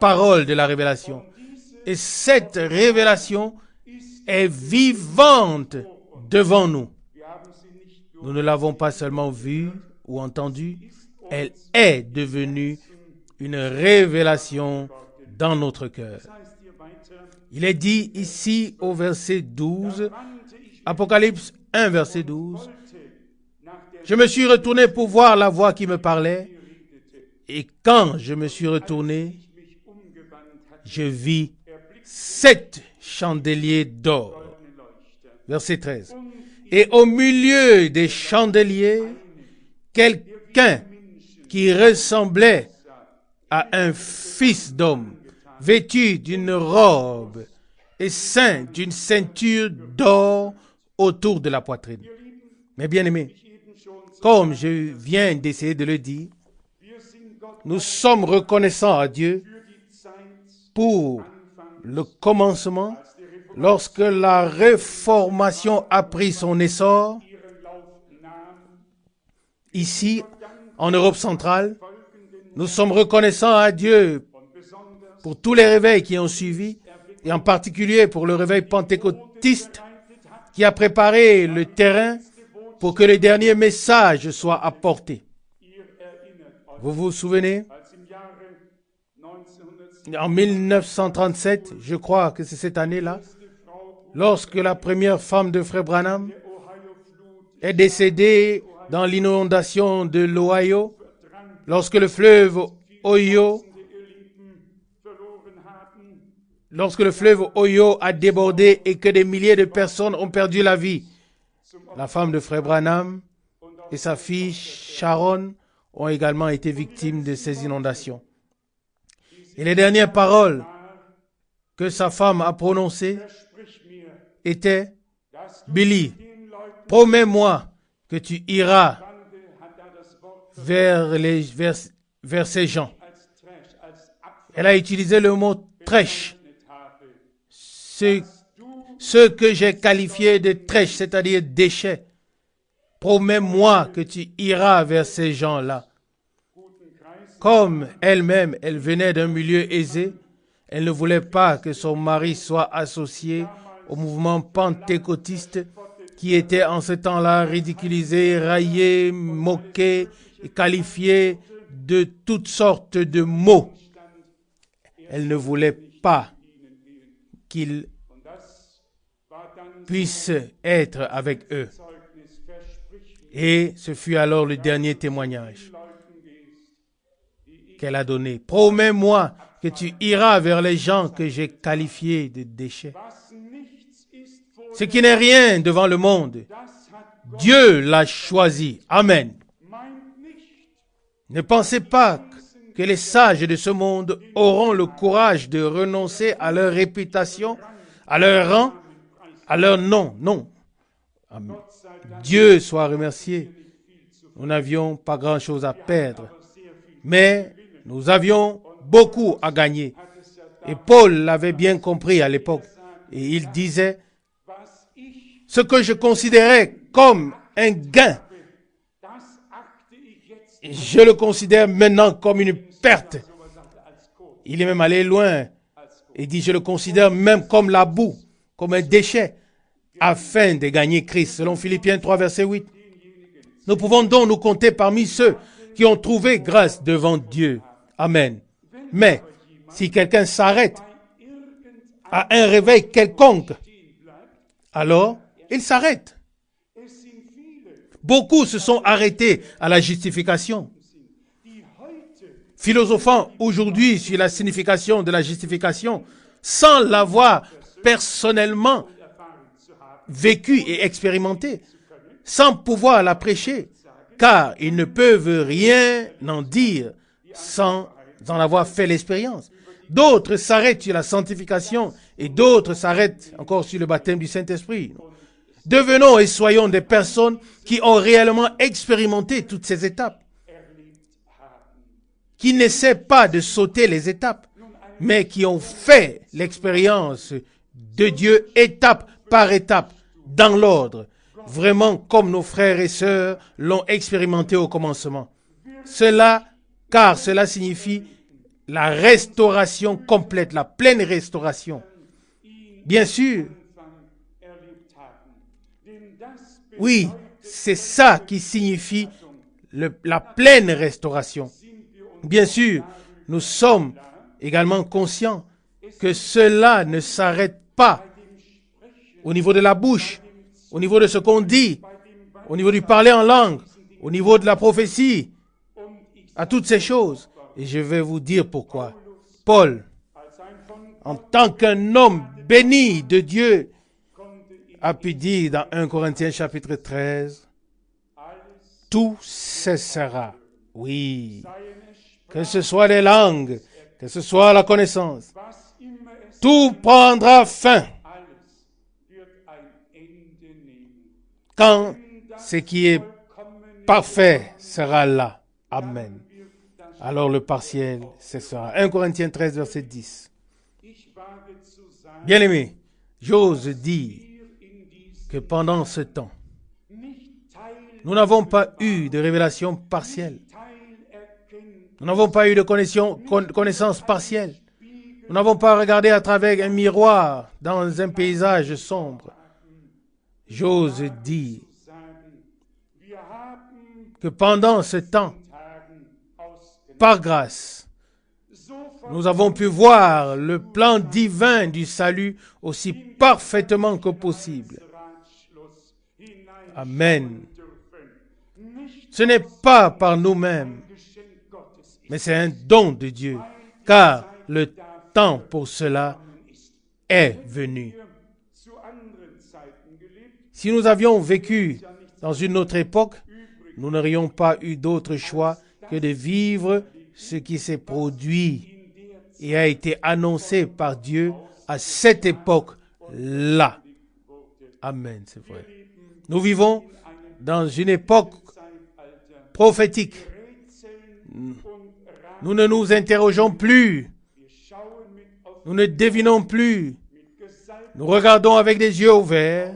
parole de la révélation. Et cette révélation est vivante devant nous. Nous ne l'avons pas seulement vue ou entendue, elle est devenue une révélation dans notre cœur. Il est dit ici au verset 12, Apocalypse 1, verset 12, « Je me suis retourné pour voir la voix qui me parlait, et quand je me suis retourné, je vis 7 chandeliers d'or. » Verset 13. « Et au milieu des chandeliers, quelqu'un qui ressemblait à un fils d'homme, vêtu d'une robe et ceint d'une ceinture d'or autour de la poitrine. » Mes bien-aimés, comme je viens d'essayer de le dire, nous sommes reconnaissants à Dieu pour le commencement, lorsque la réformation a pris son essor, ici, en Europe centrale. Nous sommes reconnaissants à Dieu pour tous les réveils qui ont suivi, et en particulier pour le réveil pentecôtiste qui a préparé le terrain pour que le dernier message soit apporté. Vous vous souvenez? En 1937, je crois que c'est cette année-là, lorsque la première femme de Frère Branham est décédée dans l'inondation de l'Ohio, lorsque le fleuve Ohio a débordé et que des milliers de personnes ont perdu la vie. La femme de Frère Branham et sa fille Sharon ont également été victimes de ces inondations. Et les dernières paroles que sa femme a prononcées étaient « Billy, promets-moi que tu iras vers ces gens. » Elle a utilisé le mot « trèche ». Ce que j'ai qualifié de trèche, c'est-à-dire déchets. Promets-moi que tu iras vers ces gens-là. Comme elle-même, elle venait d'un milieu aisé, elle ne voulait pas que son mari soit associé au mouvement pentecôtiste qui était en ce temps-là ridiculisé, raillé, moqué et qualifié de toutes sortes de mots. Elle ne voulait pas qu'il puisse être avec eux. Et ce fut alors le dernier témoignage qu'elle a donné. Promets-moi que tu iras vers les gens que j'ai qualifiés de déchets. Ce qui n'est rien devant le monde, Dieu l'a choisi. Amen. Ne pensez pas que les sages de ce monde auront le courage de renoncer à leur réputation, à leur rang, à leur nom. Non. Amen. Dieu soit remercié. Nous n'avions pas grand-chose à perdre, mais nous avions beaucoup à gagner. Et Paul l'avait bien compris à l'époque. Et il disait, ce que je considérais comme un gain, je le considère maintenant comme une perte. Il est même allé loin et dit, je le considère même comme la boue, comme un déchet, afin de gagner Christ, selon Philippiens 3, verset 8. Nous pouvons donc nous compter parmi ceux qui ont trouvé grâce devant Dieu. Amen. Mais, si quelqu'un s'arrête à un réveil quelconque, alors il s'arrête. Beaucoup se sont arrêtés à la justification. Philosophant aujourd'hui sur la signification de la justification, sans l'avoir personnellement vécu et expérimenté, sans pouvoir la prêcher, car ils ne peuvent rien en dire sans en avoir fait l'expérience. D'autres s'arrêtent sur la sanctification et d'autres s'arrêtent encore sur le baptême du Saint-Esprit. Devenons et soyons des personnes qui ont réellement expérimenté toutes ces étapes, qui n'essaient pas de sauter les étapes, mais qui ont fait l'expérience de Dieu étape par étape, dans l'ordre, vraiment comme nos frères et sœurs l'ont expérimenté au commencement. Car cela signifie la restauration complète, la pleine restauration. Bien sûr, oui, c'est ça qui signifie la pleine restauration. Bien sûr, nous sommes également conscients que cela ne s'arrête pas au niveau de la bouche, au niveau de ce qu'on dit, au niveau du parler en langue, au niveau de la prophétie, à toutes ces choses. Et je vais vous dire pourquoi. Paul, en tant qu'un homme béni de Dieu, a pu dire dans 1 Corinthiens chapitre 13, tout cessera. Oui, que ce soit les langues, que ce soit la connaissance, tout prendra fin quand ce qui est parfait sera là. Amen. Alors le partiel cessera. 1 Corinthiens 13, verset 10. Bien-aimés, j'ose dire que pendant ce temps, nous n'avons pas eu de révélation partielle. Nous n'avons pas eu de connaissance partielle. Nous n'avons pas regardé à travers un miroir dans un paysage sombre. J'ose dire que pendant ce temps, par grâce, nous avons pu voir le plan divin du salut aussi parfaitement que possible. Amen. Ce n'est pas par nous-mêmes, mais c'est un don de Dieu, car le temps pour cela est venu. Si nous avions vécu dans une autre époque, nous n'aurions pas eu d'autre choix que de vivre ce qui s'est produit et a été annoncé par Dieu à cette époque-là. Amen, c'est vrai. Nous vivons dans une époque prophétique. Nous ne nous interrogeons plus. Nous ne devinons plus. Nous regardons avec des yeux ouverts,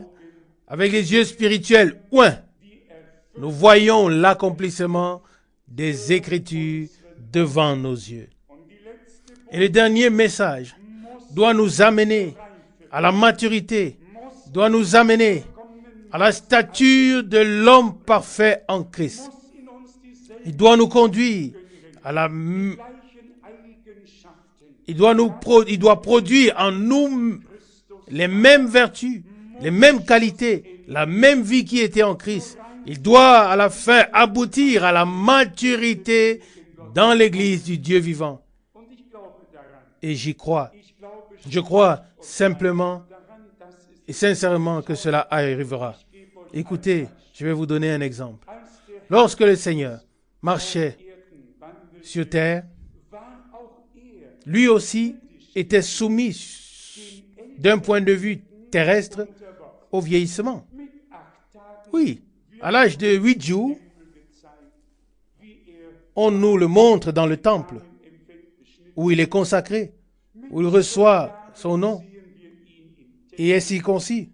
avec les yeux spirituels ouins. Nous voyons l'accomplissement des Écritures devant nos yeux. Et le dernier message doit nous amener à la maturité, doit nous amener à la stature de l'homme parfait en Christ. Il doit nous conduire à il doit produire en nous les mêmes vertus, les mêmes qualités, la même vie qui était en Christ. Il doit à la fin aboutir à la maturité dans l'Église du Dieu vivant. Et j'y crois. Je crois simplement et sincèrement que cela arrivera. Écoutez, je vais vous donner un exemple. Lorsque le Seigneur marchait sur terre, lui aussi était soumis d'un point de vue terrestre au vieillissement. Oui, à l'âge de 8 jours, on nous le montre dans le temple, où il est consacré, où il reçoit son nom et est circoncis.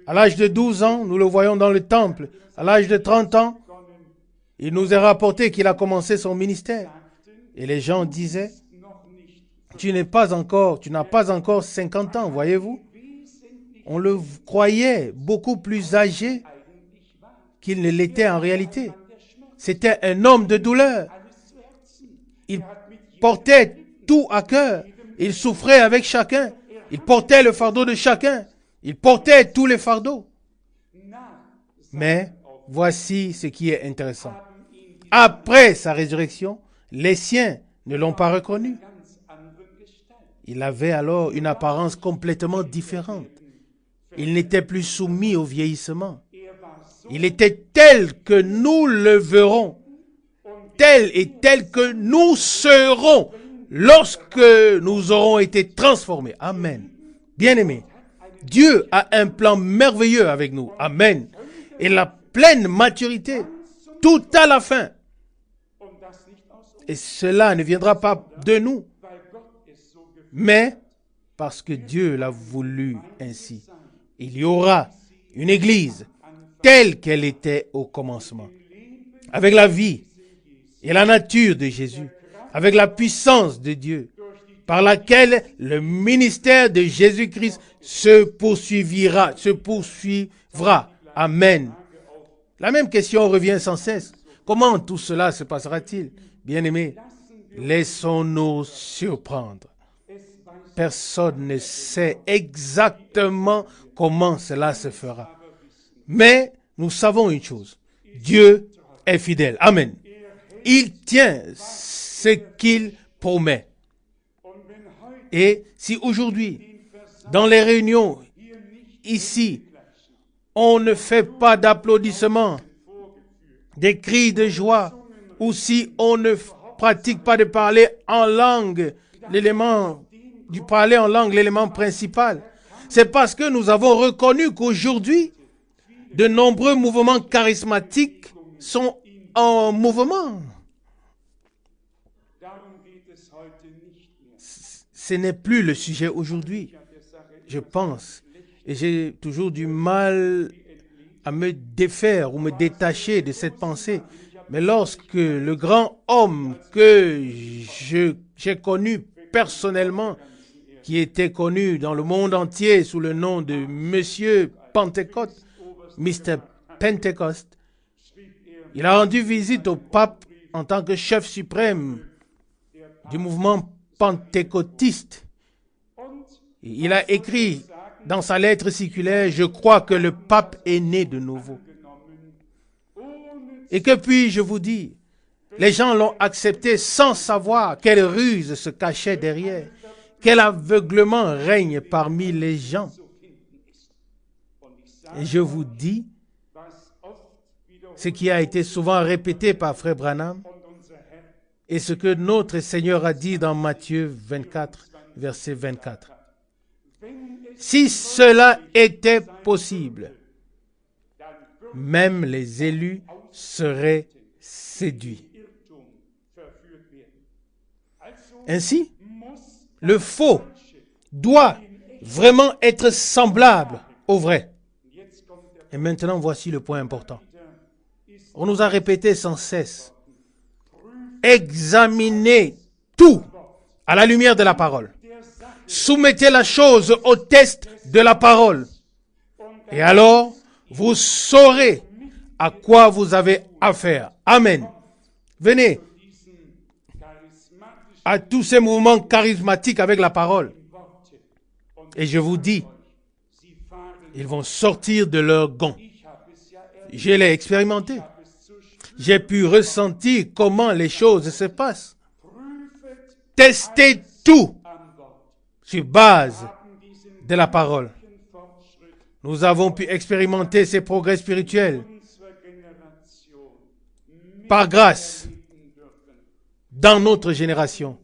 À l'âge de 12 ans, nous le voyons dans le temple. À l'âge de 30 ans, il nous est rapporté qu'il a commencé son ministère. Et les gens disaient, tu n'as pas encore 50 ans, voyez-vous. On le croyait beaucoup plus âgé qu'il ne l'était en réalité. C'était un homme de douleur. Il portait tout à cœur. Il souffrait avec chacun. Il portait le fardeau de chacun. Il portait tous les fardeaux. Mais voici ce qui est intéressant. Après sa résurrection, les siens ne l'ont pas reconnu. Il avait alors une apparence complètement différente. Il n'était plus soumis au vieillissement. Il était tel que nous le verrons, tel et tel que nous serons lorsque nous aurons été transformés. Amen. Bien-aimés, Dieu a un plan merveilleux avec nous. Amen. Et la pleine maturité, tout à la fin. Et cela ne viendra pas de nous, mais parce que Dieu l'a voulu ainsi. Il y aura une église telle qu'elle était au commencement, avec la vie et la nature de Jésus, avec la puissance de Dieu, par laquelle le ministère de Jésus-Christ se poursuivra. Amen. La même question revient sans cesse. Comment tout cela se passera-t-il? Bien-aimés, laissons-nous surprendre. Personne ne sait exactement comment cela se fera. Mais nous savons une chose. Dieu est fidèle. Amen. Il tient ce qu'il promet. Et si aujourd'hui, dans les réunions, ici, on ne fait pas d'applaudissements, des cris de joie, ou si on ne pratique pas de parler en langue, l'élément principal, c'est parce que nous avons reconnu qu'aujourd'hui, de nombreux mouvements charismatiques sont en mouvement. Ce n'est plus le sujet aujourd'hui, je pense. Et j'ai toujours du mal à me défaire ou me détacher de cette pensée. Mais lorsque le grand homme que j'ai connu personnellement, qui était connu dans le monde entier sous le nom de Monsieur Pentecôte, Mr. Pentecost, il a rendu visite au pape en tant que chef suprême du mouvement pentecôtiste. Il a écrit dans sa lettre circulaire, je crois que le pape est né de nouveau. Et que puis-je vous dire? Les gens l'ont accepté sans savoir quelle ruse se cachait derrière, quel aveuglement règne parmi les gens. Et je vous dis, ce qui a été souvent répété par Frère Branham, et ce que notre Seigneur a dit dans Matthieu 24, verset 24. Si cela était possible, même les élus seraient séduits. Ainsi, le faux doit vraiment être semblable au vrai. Et maintenant, voici le point important. On nous a répété sans cesse, examinez tout à la lumière de la parole. Soumettez la chose au test de la parole. Et alors, vous saurez à quoi vous avez affaire. Amen. Venez à tous ces mouvements charismatiques avec la parole. Et je vous dis, ils vont sortir de leur gond. Je l'ai expérimenté. J'ai pu ressentir comment les choses se passent. testé tout sur base de la parole. Nous avons pu expérimenter ces progrès spirituels par grâce dans notre génération.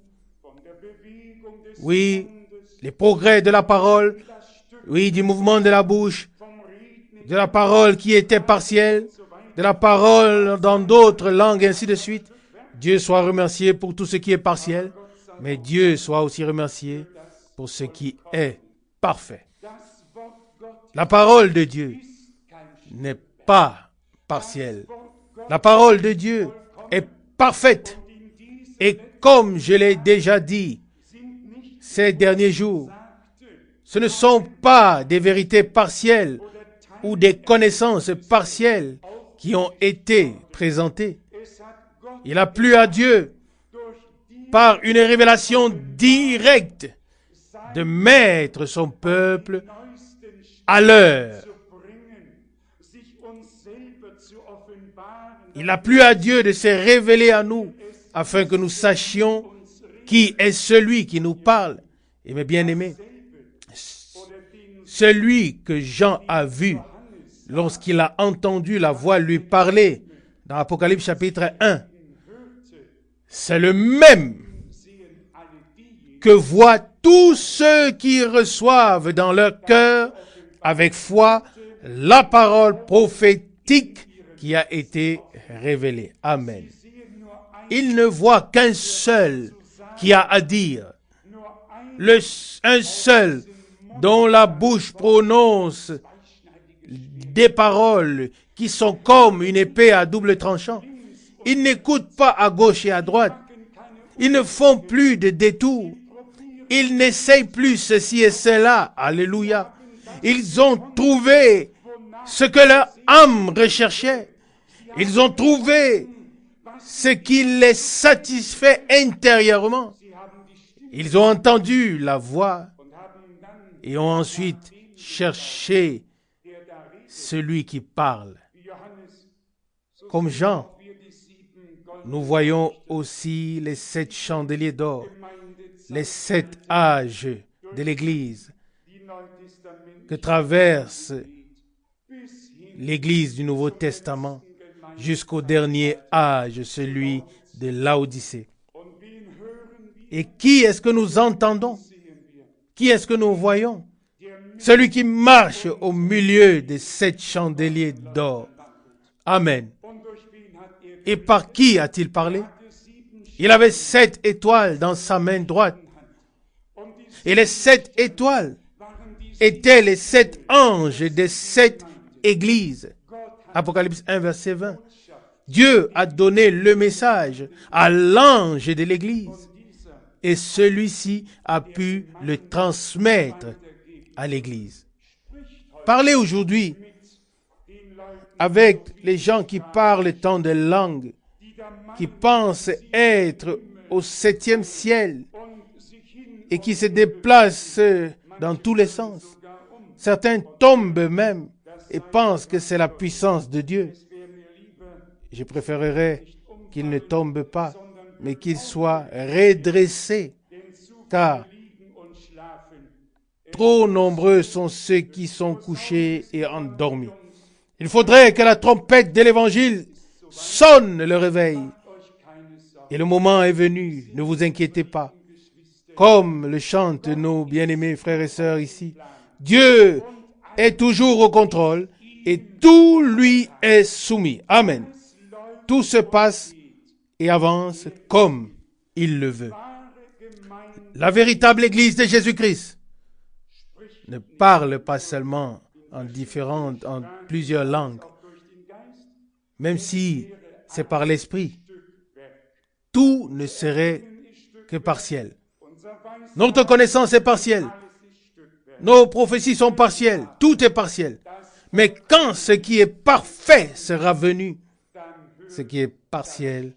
Oui, les progrès de la parole, oui, du mouvement de la bouche, de la parole qui était partielle, de la parole dans d'autres langues, et ainsi de suite. Dieu soit remercié pour tout ce qui est partiel, mais Dieu soit aussi remercié pour ce qui est parfait. La parole de Dieu n'est pas partielle. La parole de Dieu est parfaite. Et comme je l'ai déjà dit ces derniers jours, ce ne sont pas des vérités partielles ou des connaissances partielles qui ont été présentées. Il a plu à Dieu, par une révélation directe, de mettre son peuple à l'heure. Il a plu à Dieu de se révéler à nous, afin que nous sachions qui est celui qui nous parle. Et mes bien-aimés, celui que Jean a vu lorsqu'il a entendu la voix lui parler dans Apocalypse chapitre 1, c'est le même que voient tous ceux qui reçoivent dans leur cœur avec foi la parole prophétique qui a été révélée. Amen. Il ne voit qu'un seul qui a à dire, un seul dont la bouche prononce des paroles qui sont comme une épée à double tranchant. Ils n'écoutent pas à gauche et à droite. Ils ne font plus de détours. Ils n'essayent plus ceci et cela. Alléluia. Ils ont trouvé ce que leur âme recherchait. Ils ont trouvé ce qui les satisfait intérieurement. Ils ont entendu la voix et ont ensuite cherché celui qui parle. Comme Jean, nous voyons aussi les 7 chandeliers d'or, les 7 âges de l'Église que traverse l'Église du Nouveau Testament jusqu'au dernier âge, celui de Laodicée. Et qui est-ce que nous entendons? Qui est-ce que nous voyons? Celui qui marche au milieu des 7 chandeliers d'or. Amen. Et par qui a-t-il parlé? Il avait 7 étoiles dans sa main droite. Et les 7 étoiles étaient les 7 anges des 7 églises. Apocalypse 1, verset 20. Dieu a donné le message à l'ange de l'église. Et celui-ci a pu le transmettre à l'église. Parlez aujourd'hui avec les gens qui parlent tant de langues, qui pensent être au 7e ciel et qui se déplacent dans tous les sens. Certains tombent même et pensent que c'est la puissance de Dieu. Je préférerais qu'ils ne tombent pas, mais qu'ils soient redressés, car trop nombreux sont ceux qui sont couchés et endormis. Il faudrait que la trompette de l'Évangile sonne le réveil. Et le moment est venu, ne vous inquiétez pas. Comme le chantent nos bien-aimés frères et sœurs ici, Dieu est toujours au contrôle et tout lui est soumis. Amen. Tout se passe et avance comme il le veut. La véritable Église de Jésus-Christ ne parle pas seulement en plusieurs langues, même si c'est par l'Esprit. Tout ne serait que partiel. Notre connaissance est partielle. Nos prophéties sont partielles. Tout est partiel. Mais quand ce qui est parfait sera venu, ce qui est partiel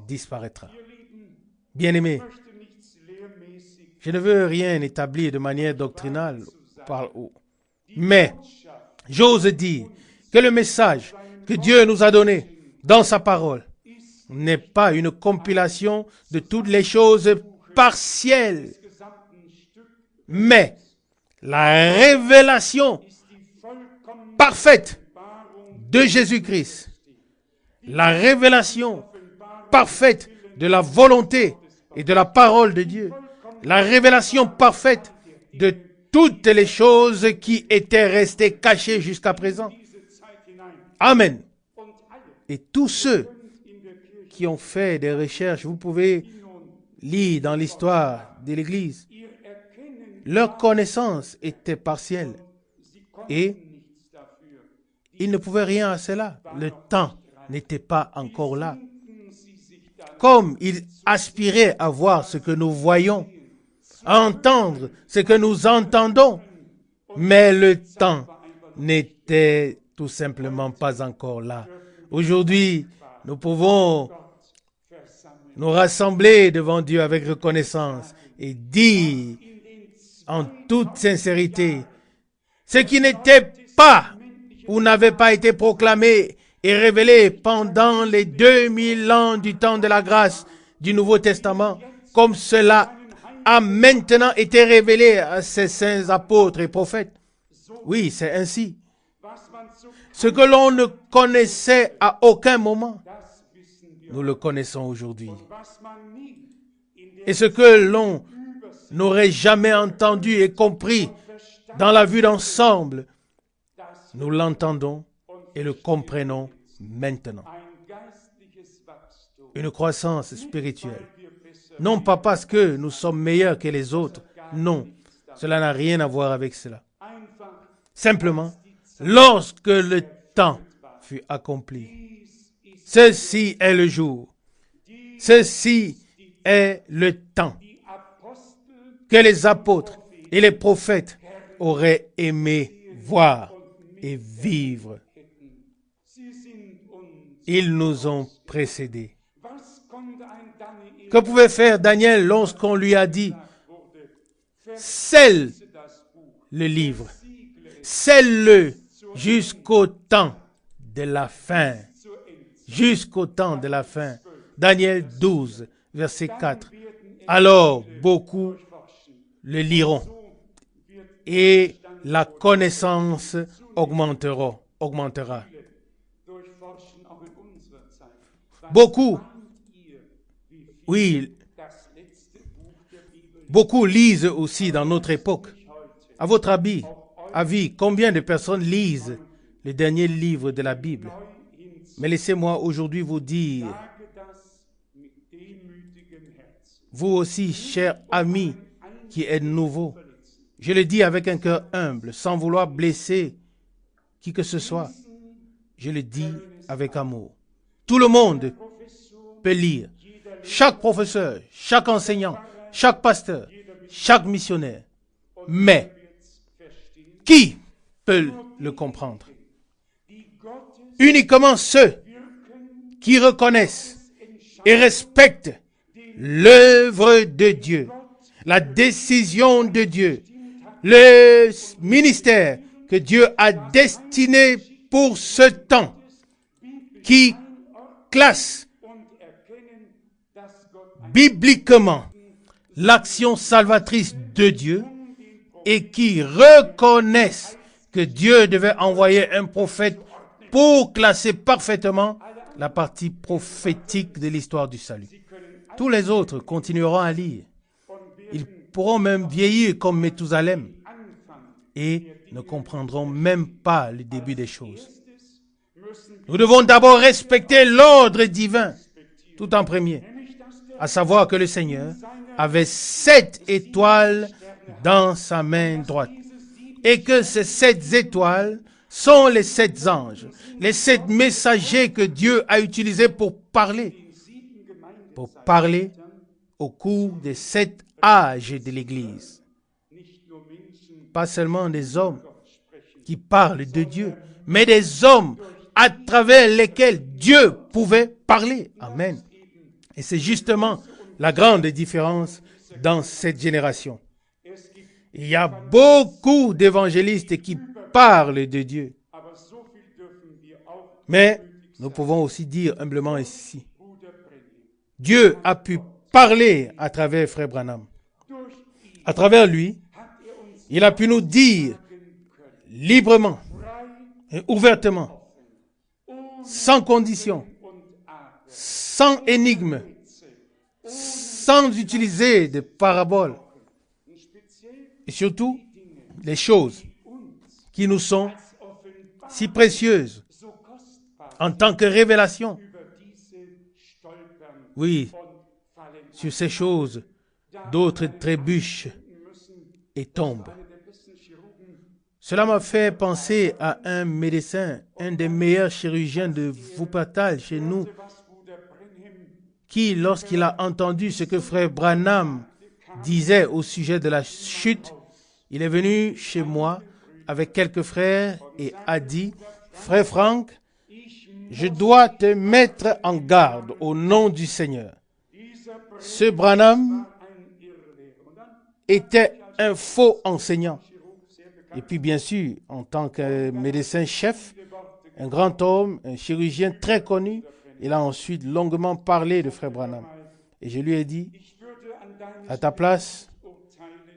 disparaîtra. Bien-aimés, je ne veux rien établir de manière doctrinale, mais j'ose dire que le message que Dieu nous a donné dans sa parole n'est pas une compilation de toutes les choses partielles, mais la révélation parfaite de Jésus-Christ, la révélation parfaite de la volonté et de la parole de Dieu, la révélation parfaite de toutes les choses qui étaient restées cachées jusqu'à présent. Amen. Et tous ceux qui ont fait des recherches, vous pouvez lire dans l'histoire de l'Église, leur connaissance était partielle et ils ne pouvaient rien à cela. Le temps n'était pas encore là. Comme ils aspiraient à voir ce que nous voyons, à entendre ce que nous entendons, mais le temps n'était tout simplement pas encore là. Aujourd'hui, nous pouvons nous rassembler devant Dieu avec reconnaissance et dire en toute sincérité, ce qui n'était pas ou n'avait pas été proclamé et révélé pendant les 2000 ans du temps de la grâce du Nouveau Testament, comme cela a maintenant été révélé à ces saints apôtres et prophètes. Oui, c'est ainsi. Ce que l'on ne connaissait à aucun moment, nous le connaissons aujourd'hui. Et ce que l'on n'aurait jamais entendu et compris dans la vue d'ensemble, nous l'entendons et le comprenons maintenant. Une croissance spirituelle. Non pas parce que nous sommes meilleurs que les autres. Non, cela n'a rien à voir avec cela. Simplement, lorsque le temps fut accompli, ceci est le jour. Ceci est le temps que les apôtres et les prophètes auraient aimé voir et vivre. Ils nous ont précédés. Que pouvait faire Daniel lorsqu'on lui a dit « Scelle le livre, scelle-le jusqu'au temps de la fin. » Jusqu'au temps de la fin. Daniel 12, verset 4. Alors, beaucoup le liront et la connaissance augmentera. Beaucoup, oui, beaucoup lisent aussi dans notre époque. À votre avis, combien de personnes lisent le dernier livre de la Bible? Mais laissez-moi aujourd'hui vous dire, vous aussi, chers amis qui êtes nouveaux, je le dis avec un cœur humble, sans vouloir blesser qui que ce soit. Je le dis avec amour. Tout le monde peut lire. Chaque professeur, chaque enseignant, chaque pasteur, chaque missionnaire. Mais, qui peut le comprendre? Uniquement ceux qui reconnaissent et respectent l'œuvre de Dieu, la décision de Dieu, le ministère que Dieu a destiné pour ce temps, qui classe bibliquement l'action salvatrice de Dieu et qui reconnaissent que Dieu devait envoyer un prophète pour classer parfaitement la partie prophétique de l'histoire du salut. Tous les autres continueront à lire. Ils pourront même vieillir comme Méthusalem et ne comprendront même pas le début des choses. Nous devons d'abord respecter l'ordre divin, tout en premier, à savoir que le Seigneur avait 7 étoiles dans sa main droite et que ces 7 étoiles sont les 7 anges, les 7 messagers que Dieu a utilisés pour parler au cours des 7 âges de l'Église. Pas seulement des hommes qui parlent de Dieu, mais des hommes à travers lesquels Dieu pouvait parler. Amen. Et c'est justement la grande différence dans cette génération. Il y a beaucoup d'évangélistes qui parlent de Dieu. Mais nous pouvons aussi dire humblement ici, Dieu a pu parler à travers Frère Branham. À travers lui, il a pu nous dire librement et ouvertement, sans condition, sans énigme, sans utiliser de paraboles, et surtout les choses qui nous sont si précieuses en tant que révélation. Oui, sur ces choses, d'autres trébuchent et tombent. Cela m'a fait penser à un médecin, un des meilleurs chirurgiens de Wuppertal chez nous, qui, lorsqu'il a entendu ce que Frère Branham disait au sujet de la chute, il est venu chez moi avec quelques frères et a dit, « Frère Franck, je dois te mettre en garde au nom du Seigneur. Ce Branham était un faux enseignant. » Et puis bien sûr, en tant que médecin-chef, un grand homme, un chirurgien très connu, il a ensuite longuement parlé de Frère Branham. Et je lui ai dit, à ta place,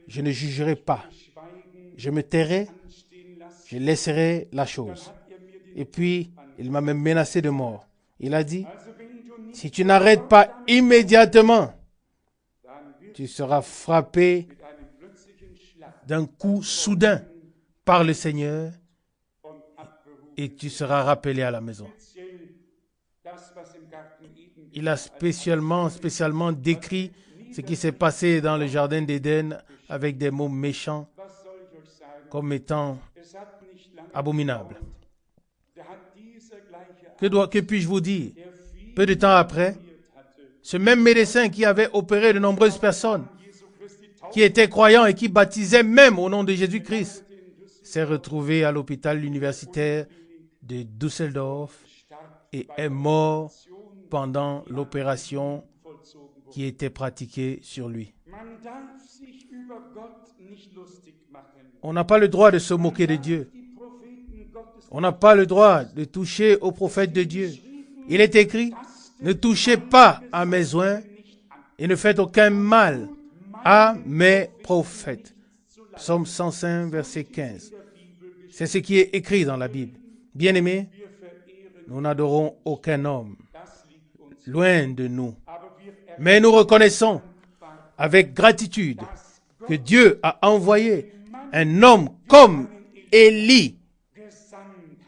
je ne jugerai pas. Je me tairai, je laisserai la chose. Et puis, il m'a même menacé de mort. Il a dit, si tu n'arrêtes pas immédiatement, tu seras frappé d'un coup soudain par le Seigneur et tu seras rappelé à la maison. Il a spécialement décrit ce qui s'est passé dans le jardin d'Éden avec des mots méchants comme étant abominables. Que puis-je vous dire? Peu de temps après, ce même médecin qui avait opéré de nombreuses personnes, qui étaient croyants et qui baptisaient même au nom de Jésus-Christ, s'est retrouvé à l'hôpital universitaire de Düsseldorf et est mort pendant l'opération qui était pratiquée sur lui. On n'a pas le droit de se moquer de Dieu. On n'a pas le droit de toucher aux prophètes de Dieu. Il est écrit, ne touchez pas à mes oints et ne faites aucun mal à mes prophètes. Psaume 105, verset 15. C'est ce qui est écrit dans la Bible. Bien-aimés, nous n'adorons aucun homme, loin de nous. Mais nous reconnaissons avec gratitude que Dieu a envoyé un homme comme Élie,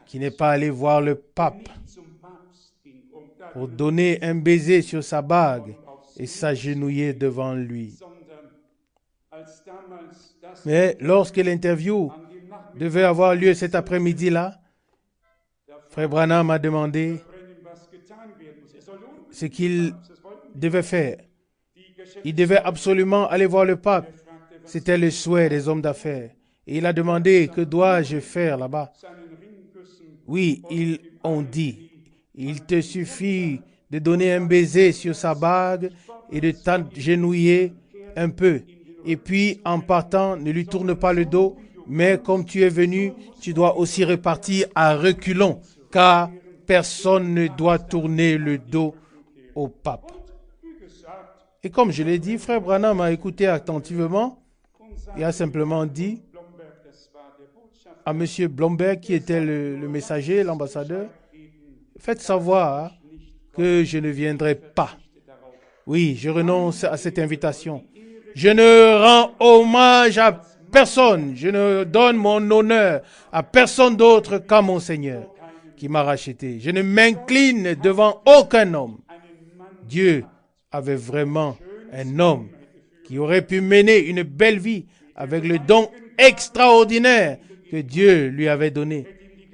qui n'est pas allé voir le pape pour donner un baiser sur sa bague et s'agenouiller devant lui. Mais lorsque l'interview devait avoir lieu cet après-midi-là, Frère Branham a demandé ce qu'il devait faire. Il devait absolument aller voir le pape. C'était le souhait des hommes d'affaires. Et il a demandé, que dois-je faire là-bas? Oui, ils ont dit, il te suffit de donner un baiser sur sa bague et de t'agenouiller un peu. Et puis, en partant, ne lui tourne pas le dos, mais comme tu es venu, tu dois aussi repartir à reculons, car personne ne doit tourner le dos au pape. Et comme je l'ai dit, Frère Branham a écouté attentivement et a simplement dit à M. Blomberg, qui était le messager, l'ambassadeur, faites savoir que je ne viendrai pas. Oui, je renonce à cette invitation. Je ne rends hommage à personne. Je ne donne mon honneur à personne d'autre qu'à mon Seigneur qui m'a racheté. Je ne m'incline devant aucun homme. Dieu avait vraiment un homme qui aurait pu mener une belle vie avec le don extraordinaire que Dieu lui avait donné.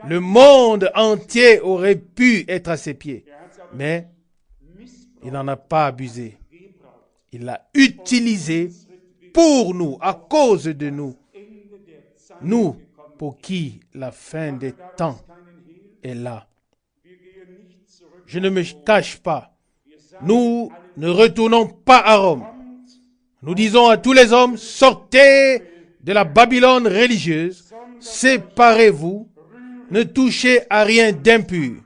Le monde entier aurait pu être à ses pieds, mais il n'en a pas abusé. Il l'a utilisé pour nous, à cause de nous. Nous, pour qui la fin des temps est là. Je ne me cache pas. Nous ne retournons pas à Rome. Nous disons à tous les hommes, sortez de la Babylone religieuse, séparez-vous, ne touchez à rien d'impur.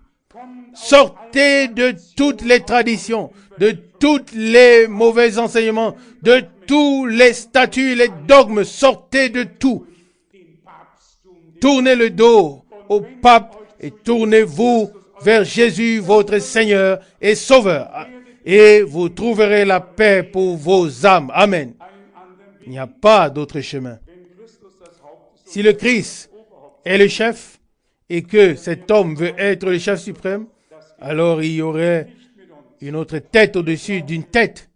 Sortez de toutes les traditions, de tous les mauvais enseignements, de tous les statuts, les dogmes, sortez de tout. Tournez le dos au pape et tournez-vous vers Jésus, votre Seigneur et Sauveur. Et vous trouverez la paix pour vos âmes. Amen. Il n'y a pas d'autre chemin. Si le Christ est le chef et que cet homme veut être le chef suprême, alors il y aurait une autre tête au-dessus d'une tête.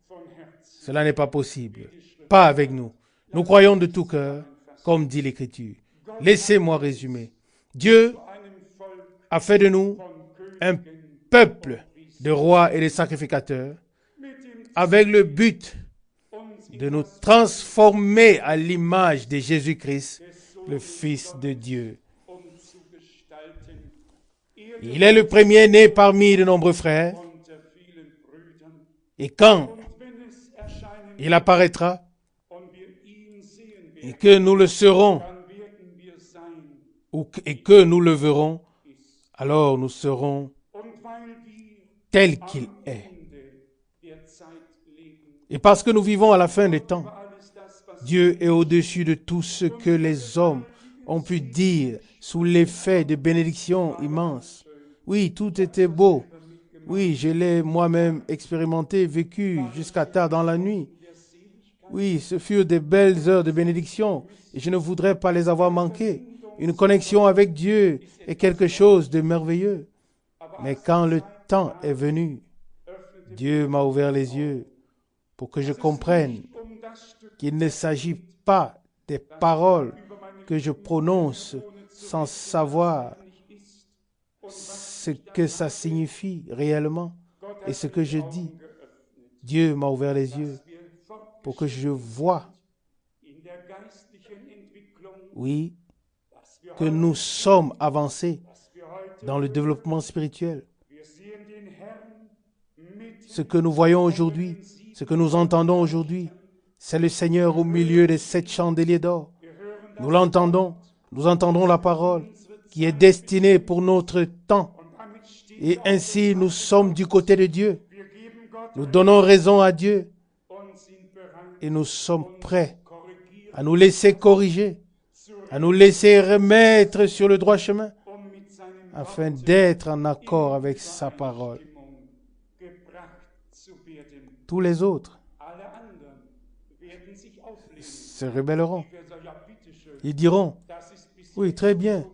Cela n'est pas possible. Pas avec nous. Nous croyons de tout cœur, comme dit l'Écriture. Laissez-moi résumer. Dieu a fait de nous un peuple de rois et de sacrificateurs avec le but de nous transformer à l'image de Jésus-Christ, le Fils de Dieu. Il est le premier-né parmi de nombreux frères. Et quand il apparaîtra et que nous le serons et que nous le verrons, alors nous serons tels qu'il est. Et parce que nous vivons à la fin des temps, Dieu est au-dessus de tout ce que les hommes ont pu dire sous l'effet de bénédictions immenses. Oui, tout était beau. Oui, je l'ai moi-même expérimenté, vécu jusqu'à tard dans la nuit. Oui, ce furent des belles heures de bénédiction et je ne voudrais pas les avoir manquées. Une connexion avec Dieu est quelque chose de merveilleux. Mais quand le temps est venu, Dieu m'a ouvert les yeux pour que je comprenne qu'il ne s'agit pas des paroles que je prononce sans savoir ce que ça signifie réellement et ce que je dis. Dieu m'a ouvert les yeux pour que je voie, oui, que nous sommes avancés dans le développement spirituel. Ce que nous voyons aujourd'hui, ce que nous entendons aujourd'hui, c'est le Seigneur au milieu des 7 chandeliers d'or. Nous l'entendons, nous entendrons la parole qui est destinée pour notre temps. Et ainsi, nous sommes du côté de Dieu. Nous donnons raison à Dieu et nous sommes prêts à nous laisser corriger, à nous laisser remettre sur le droit chemin afin d'être en accord avec sa parole. Tous les autres se rebelleront. Ils diront, oui, très bien,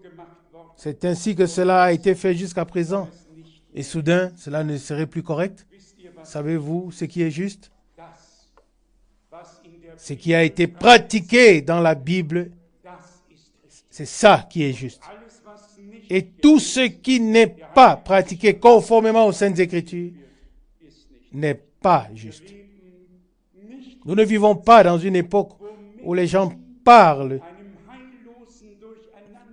c'est ainsi que cela a été fait jusqu'à présent. Et soudain, cela ne serait plus correct. Savez-vous ce qui est juste? Ce qui a été pratiqué dans la Bible, c'est ça qui est juste. Et tout ce qui n'est pas pratiqué conformément aux Saintes Écritures n'est pas juste. Nous ne vivons pas dans une époque où les gens parlent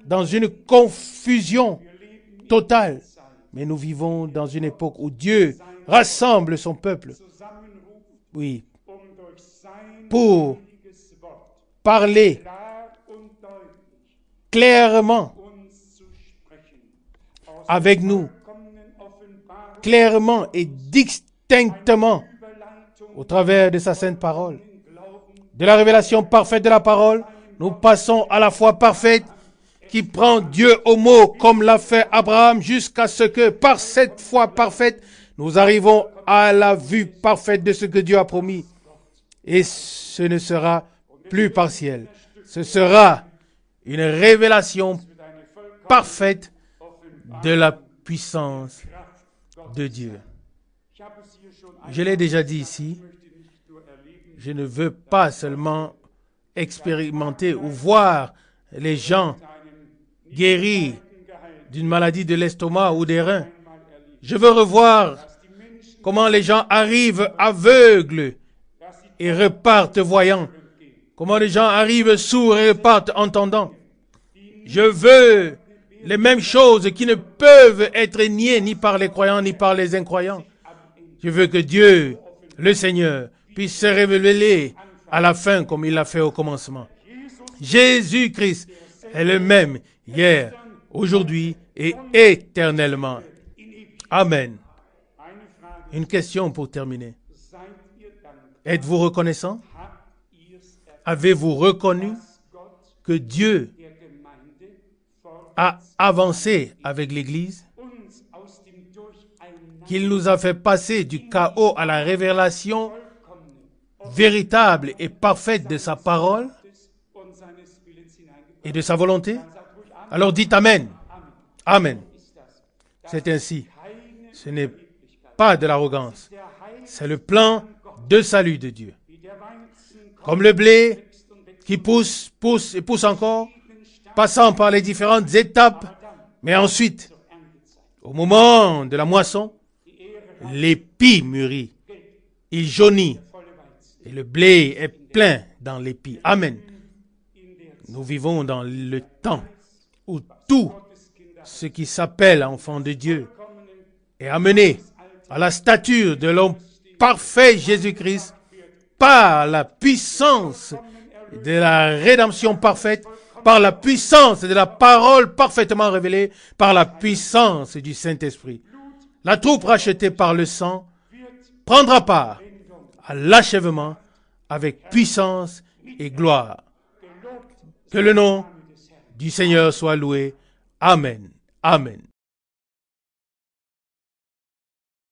dans une confusion totale. Mais nous vivons dans une époque où Dieu rassemble son peuple. Oui. Pour parler clairement avec nous, clairement et distinctement au travers de sa sainte parole. De la révélation parfaite de la parole, nous passons à la foi parfaite qui prend Dieu au mot comme l'a fait Abraham jusqu'à ce que par cette foi parfaite, nous arrivons à la vue parfaite de ce que Dieu a promis. Et ce ne sera plus partiel. Ce sera une révélation parfaite de la puissance de Dieu. Je l'ai déjà dit ici, je ne veux pas seulement expérimenter ou voir les gens guéris d'une maladie de l'estomac ou des reins. Je veux revoir comment les gens arrivent aveugles et repartent voyants. Comment les gens arrivent sourds et repartent entendants. Je veux les mêmes choses qui ne peuvent être niées ni par les croyants ni par les incroyants. Je veux que Dieu, le Seigneur, puisse se révéler à la fin comme il l'a fait au commencement. Jésus-Christ est le même hier, aujourd'hui et éternellement. Amen. Une question pour terminer. Êtes-vous reconnaissant? Avez-vous reconnu que Dieu a avancé avec l'Église, qu'il nous a fait passer du chaos à la révélation véritable et parfaite de sa parole et de sa volonté? Alors dites Amen. Amen. C'est ainsi. Ce n'est pas de l'arrogance. C'est le plan de salut de Dieu. Comme le blé qui pousse, pousse et pousse encore, passant par les différentes étapes, mais ensuite, au moment de la moisson, l'épi mûrit, il jaunit, et le blé est plein dans l'épi. Amen. Nous vivons dans le temps où tout ce qui s'appelle enfant de Dieu est amené à la stature de l'homme parfait Jésus-Christ par la puissance de la rédemption parfaite, par la puissance de la parole parfaitement révélée, par la puissance du Saint-Esprit. La troupe rachetée par le sang prendra part à l'achèvement avec puissance et gloire. Que le nom du Seigneur soit loué. Amen. Amen.